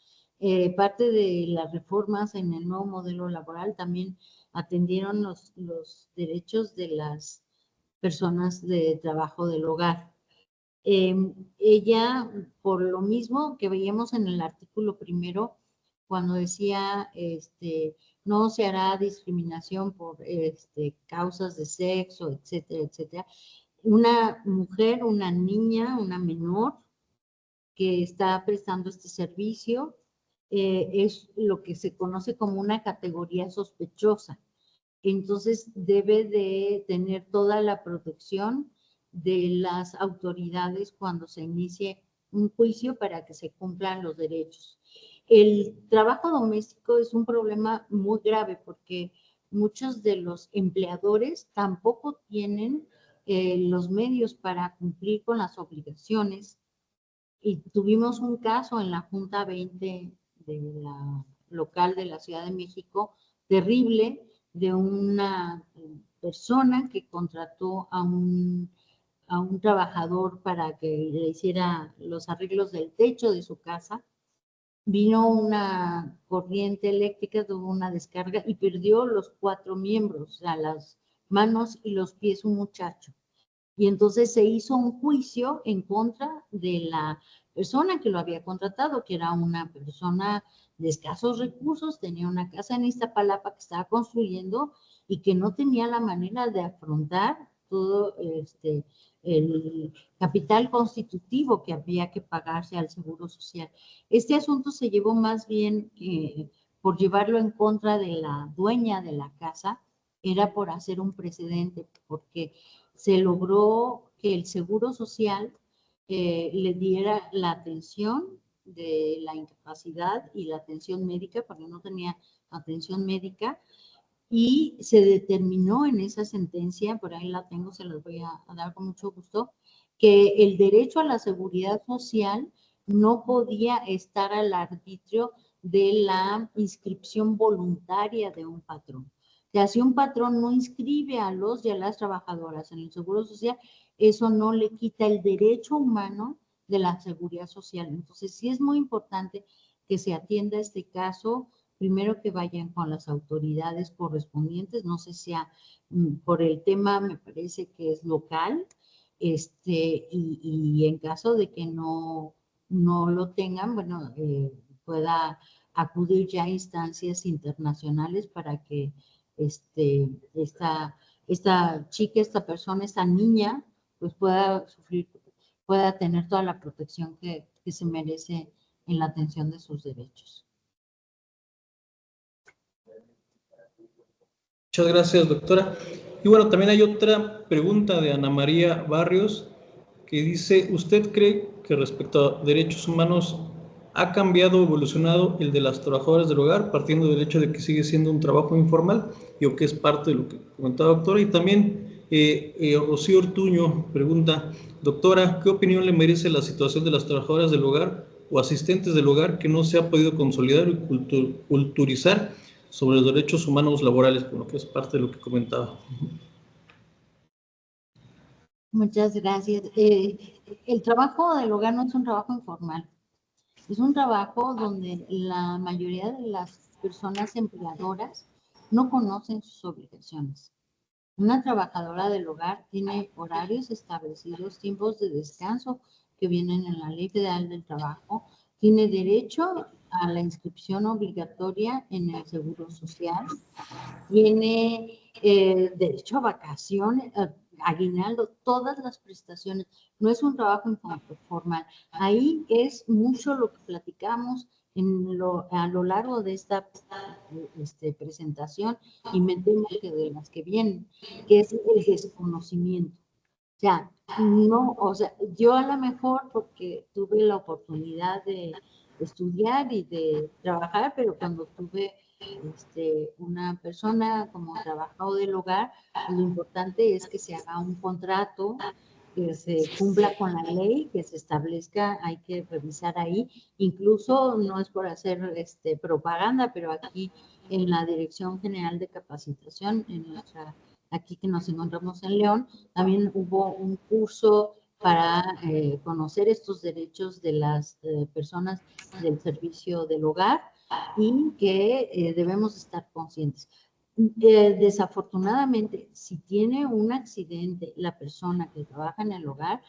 Parte de las reformas en el nuevo modelo laboral también atendieron los derechos de las personas de trabajo del hogar. Ella, por lo mismo que veíamos en el artículo primero, cuando decía, no se hará discriminación por causas de sexo, etcétera, etcétera. Una mujer, una niña, una menor que está prestando este servicio es lo que se conoce como una categoría sospechosa. Entonces debe de tener toda la protección de las autoridades cuando se inicie un juicio para que se cumplan los derechos. El trabajo doméstico es un problema muy grave porque muchos de los empleadores tampoco tienen los medios para cumplir con las obligaciones. Y tuvimos un caso en la Junta 20 de la local de la Ciudad de México, terrible, de una persona que contrató a un trabajador para que le hiciera los arreglos del techo de su casa. Vino una corriente eléctrica, tuvo una descarga y perdió los 4 miembros, o sea, las manos y los pies, un muchacho. Y entonces se hizo un juicio en contra de la persona que lo había contratado, que era una persona de escasos recursos, tenía una casa en Iztapalapa que estaba construyendo y que no tenía la manera de afrontar todo el capital constitutivo que había que pagarse al Seguro Social. Este asunto se llevó más bien por llevarlo en contra de la dueña de la casa, era por hacer un precedente, porque se logró que el Seguro Social le diera la atención de la incapacidad y la atención médica, porque no tenía atención médica, y se determinó en esa sentencia, por ahí la tengo, se las voy a dar con mucho gusto, que el derecho a la seguridad social no podía estar al arbitrio de la inscripción voluntaria de un patrón. O sea, si un patrón no inscribe a los y a las trabajadoras en el Seguro Social, eso no le quita el derecho humano de la seguridad social. Entonces, sí es muy importante que se atienda este caso, primero que vayan con las autoridades correspondientes, no sé si por el tema, me parece que es local, y en caso de que no lo tengan, bueno, pueda acudir ya a instancias internacionales para que esta chica, esta persona, esta niña, pues pueda tener toda la protección que se merece en la atención de sus derechos. Muchas gracias, doctora. Y bueno, también hay otra pregunta de Ana María Barrios que dice, ¿usted cree que respecto a derechos humanos ha cambiado o evolucionado el de las trabajadoras del hogar, partiendo del hecho de que sigue siendo un trabajo informal y o que es parte de lo que comentaba doctora? Y también Rocío Ortuño pregunta, doctora, ¿qué opinión le merece la situación de las trabajadoras del hogar o asistentes del hogar que no se ha podido consolidar y culturizar sobre los derechos humanos laborales, con lo que es parte de lo que comentaba? Muchas gracias. El trabajo del hogar no es un trabajo informal. Es un trabajo donde la mayoría de las personas empleadoras no conocen sus obligaciones. Una trabajadora del hogar tiene horarios establecidos, tiempos de descanso que vienen en la Ley Federal del Trabajo, tiene derecho a la inscripción obligatoria en el Seguro Social, tiene derecho a vacaciones, aguinaldo, todas las prestaciones. No es un trabajo informal. Ahí es mucho lo que platicamos a lo largo de esta presentación, y me temo que de las que vienen, que es el desconocimiento. O sea, no, o sea, yo a lo mejor porque tuve la oportunidad de estudiar y de trabajar, pero cuando tuve una persona como trabajador del hogar, lo importante es que se haga un contrato, que se cumpla con la ley, que se establezca, hay que revisar ahí, incluso no es por hacer propaganda, pero aquí en la Dirección General de Capacitación, aquí que nos encontramos en León, también hubo un curso para conocer estos derechos de las personas del servicio del hogar, y que debemos estar conscientes. Desafortunadamente, si tiene un accidente la persona que trabaja en el hogar,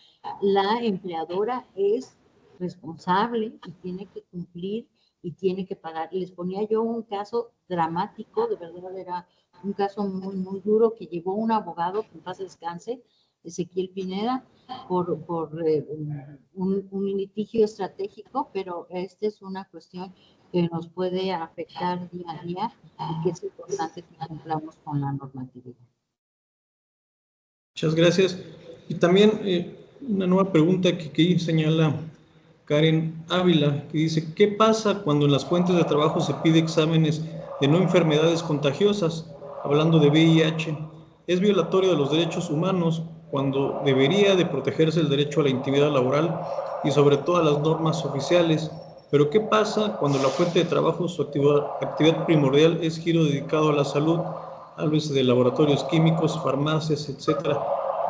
la empleadora es responsable y tiene que cumplir y tiene que pagar. Les ponía yo un caso dramático, de verdad era un caso muy, muy duro, que llevó un abogado, que en paz descanse, Ezequiel Pineda, por un litigio estratégico, pero esta es una cuestión que nos puede afectar día a día y que es importante que cumplamos con la normatividad. Muchas gracias. Y también una nueva pregunta que aquí señala Karen Ávila, que dice, ¿qué pasa cuando en las fuentes de trabajo se pide exámenes de no enfermedades contagiosas? Hablando de VIH, ¿es violatorio de los derechos humanos cuando debería de protegerse el derecho a la intimidad laboral y sobre todas las normas oficiales? Pero ¿qué pasa cuando la fuente de trabajo, su actividad primordial es giro dedicado a la salud, háblese de laboratorios químicos, farmacias, etcétera?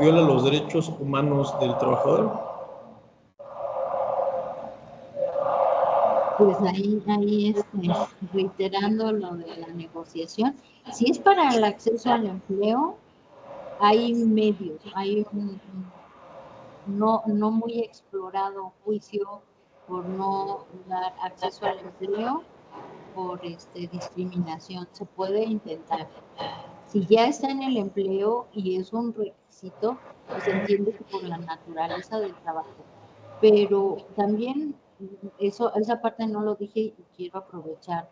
¿Viola los derechos humanos del trabajador? Pues ahí reiterando lo de la negociación, si es para el acceso al empleo, hay medios, hay un no muy explorado juicio por no dar acceso al empleo por discriminación. Se puede intentar. Si ya está en el empleo y es un requisito, pues se entiende que por la naturaleza del trabajo. Pero también esa parte no lo dije y quiero aprovechar.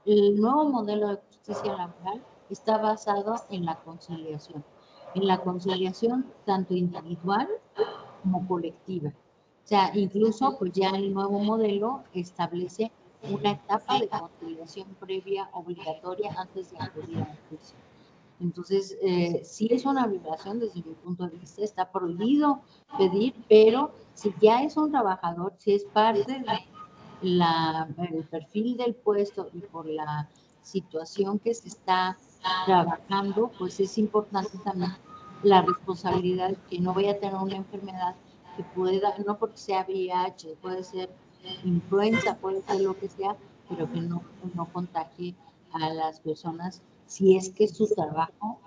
El nuevo modelo de justicia laboral está basado en la conciliación tanto individual como colectiva. O sea, incluso pues ya el nuevo modelo establece una etapa de conciliación previa obligatoria antes de acudir al juicio. Entonces, sí es una violación desde mi punto de vista, está prohibido pedir, pero si ya es un trabajador, si es parte del perfil del puesto y por la situación que se está trabajando, pues es importante también la responsabilidad de que no vaya a tener una enfermedad que pueda, no porque sea VIH, puede ser influenza, puede ser lo que sea, pero que no contagie a las personas si es que su trabajo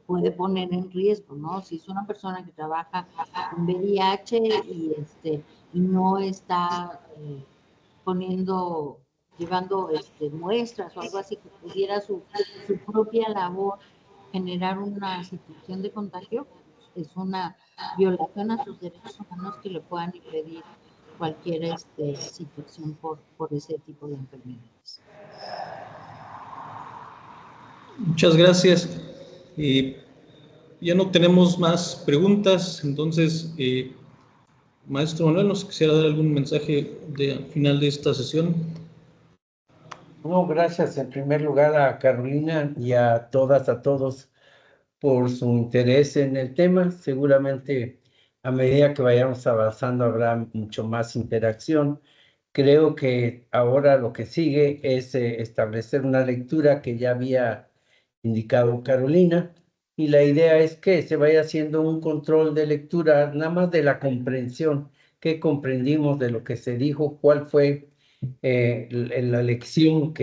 puede poner en riesgo, ¿no? Si es una persona que trabaja con VIH y no está llevando muestras o algo así que pudiera su propia labor generar una situación de contagio, es una violación a sus derechos humanos que le puedan impedir cualquier situación por ese tipo de enfermedades. Muchas gracias. Ya no tenemos más preguntas, entonces, maestro Manuel, ¿nos quisiera dar algún mensaje al final de esta sesión? No, gracias en primer lugar a Carolina y a todas, a todos por su interés en el tema. Seguramente a medida que vayamos avanzando habrá mucho más interacción. Creo que ahora lo que sigue es establecer una lectura que ya había indicado Carolina, y la idea es que se vaya haciendo un control de lectura, nada más de la comprensión, qué comprendimos de lo que se dijo, cuál fue la lección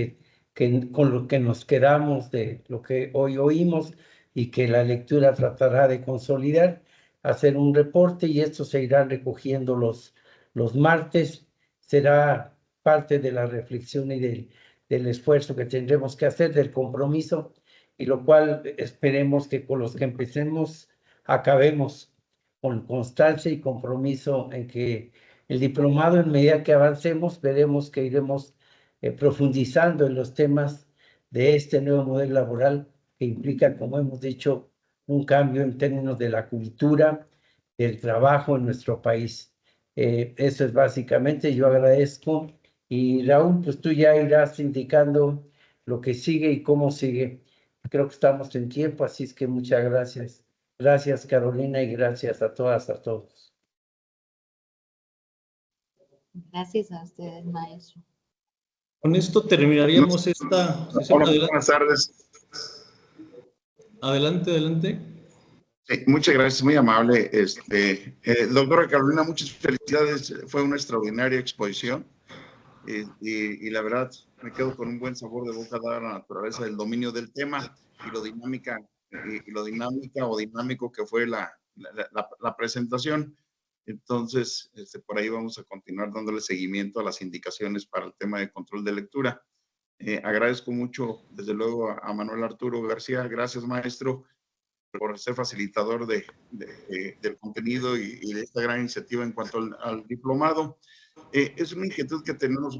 con lo que nos quedamos de lo que hoy oímos, y que la lectura tratará de consolidar, hacer un reporte, y esto se irá recogiendo los martes. Será parte de la reflexión y del esfuerzo que tendremos que hacer, del compromiso, y lo cual esperemos que con los que empecemos acabemos con constancia y compromiso en que el diplomado, en medida que avancemos, veremos que iremos profundizando en los temas de este nuevo modelo laboral que implica, como hemos dicho, un cambio en términos de la cultura del trabajo en nuestro país. Eso es básicamente, yo agradezco. Y Raúl, pues tú ya irás indicando lo que sigue y cómo sigue. Creo que estamos en tiempo, así es que muchas gracias. Gracias, Carolina, y gracias a todas, a todos. Gracias a ustedes, maestro. Con esto terminaríamos esta sesión. Hola, buenas tardes. Adelante, adelante. Sí, muchas gracias, muy amable. Doctora Carolina, muchas felicidades. Fue una extraordinaria exposición y la verdad me quedo con un buen sabor de boca dada la naturaleza del dominio del tema y lo dinámica o dinámico que fue la presentación. Entonces, por ahí vamos a continuar dándole seguimiento a las indicaciones para el tema de control de lectura. Agradezco mucho, desde luego, a Manuel Arturo García. Gracias, maestro, por ser facilitador del contenido y de esta gran iniciativa en cuanto al diplomado. Es una inquietud que tenemos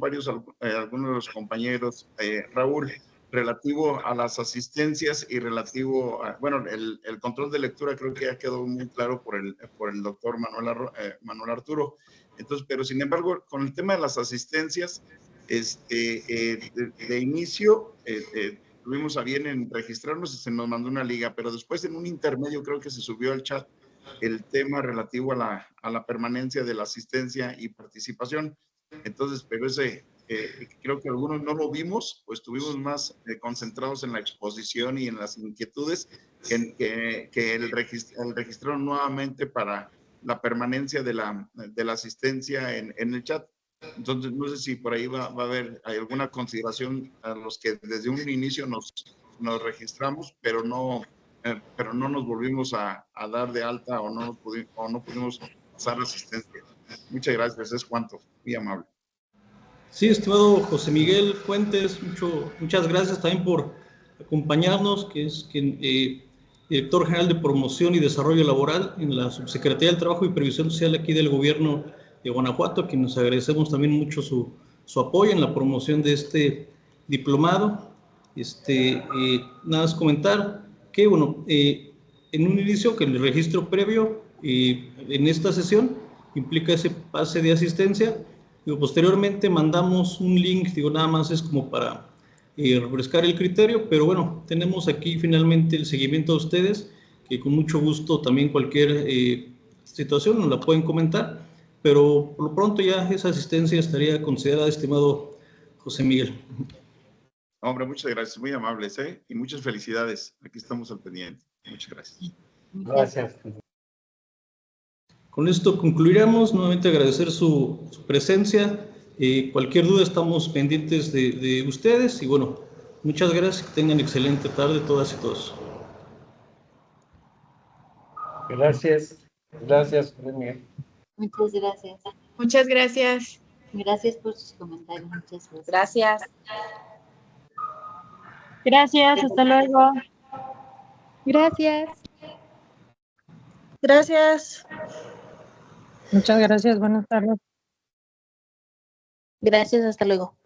algunos de los compañeros, Raúl, relativo a las asistencias y relativo a, bueno, el control de lectura creo que ya quedó muy claro por el doctor Manuel Arturo. Entonces, pero sin embargo, con el tema de las asistencias, de inicio, tuvimos a bien en registrarnos y se nos mandó una liga, pero después en un intermedio creo que se subió al chat el tema relativo a la permanencia de la asistencia y participación. Entonces, pero creo que algunos no lo vimos, pues estuvimos más concentrados en la exposición y en las inquietudes que el registrar nuevamente para la permanencia de la asistencia en el chat. Entonces, no sé si por ahí va a haber alguna consideración a los que desde un inicio nos registramos, pero no nos volvimos a dar de alta o no pudimos pasar asistencia. Muchas gracias, es cuanto. Muy amable. Sí, estimado José Miguel Fuentes, muchas gracias también por acompañarnos, que es director general de Promoción y Desarrollo Laboral en la Subsecretaría del Trabajo y Previsión Social aquí del Gobierno de Guanajuato, a quien nos agradecemos también mucho su apoyo en la promoción de este diplomado. Nada más comentar que, bueno, en un inicio que el registro previo en esta sesión implica ese pase de asistencia. Posteriormente mandamos un link, nada más es como para refrescar el criterio, pero bueno, tenemos aquí finalmente el seguimiento a ustedes, que con mucho gusto también cualquier situación nos la pueden comentar, pero por lo pronto ya esa asistencia estaría considerada, estimado José Miguel. Hombre, muchas gracias, muy amables, y muchas felicidades. Aquí estamos al pendiente. Muchas gracias. Gracias. Con esto concluiremos. Nuevamente agradecer su presencia. Cualquier duda estamos pendientes de ustedes y bueno, muchas gracias. Que tengan excelente tarde todas y todos. Gracias. Gracias, Premier. Muchas gracias. Muchas gracias. Gracias por sus comentarios. Muchas gracias. Gracias. Gracias, hasta luego. Gracias. Gracias. Muchas gracias, buenas tardes. Gracias, hasta luego.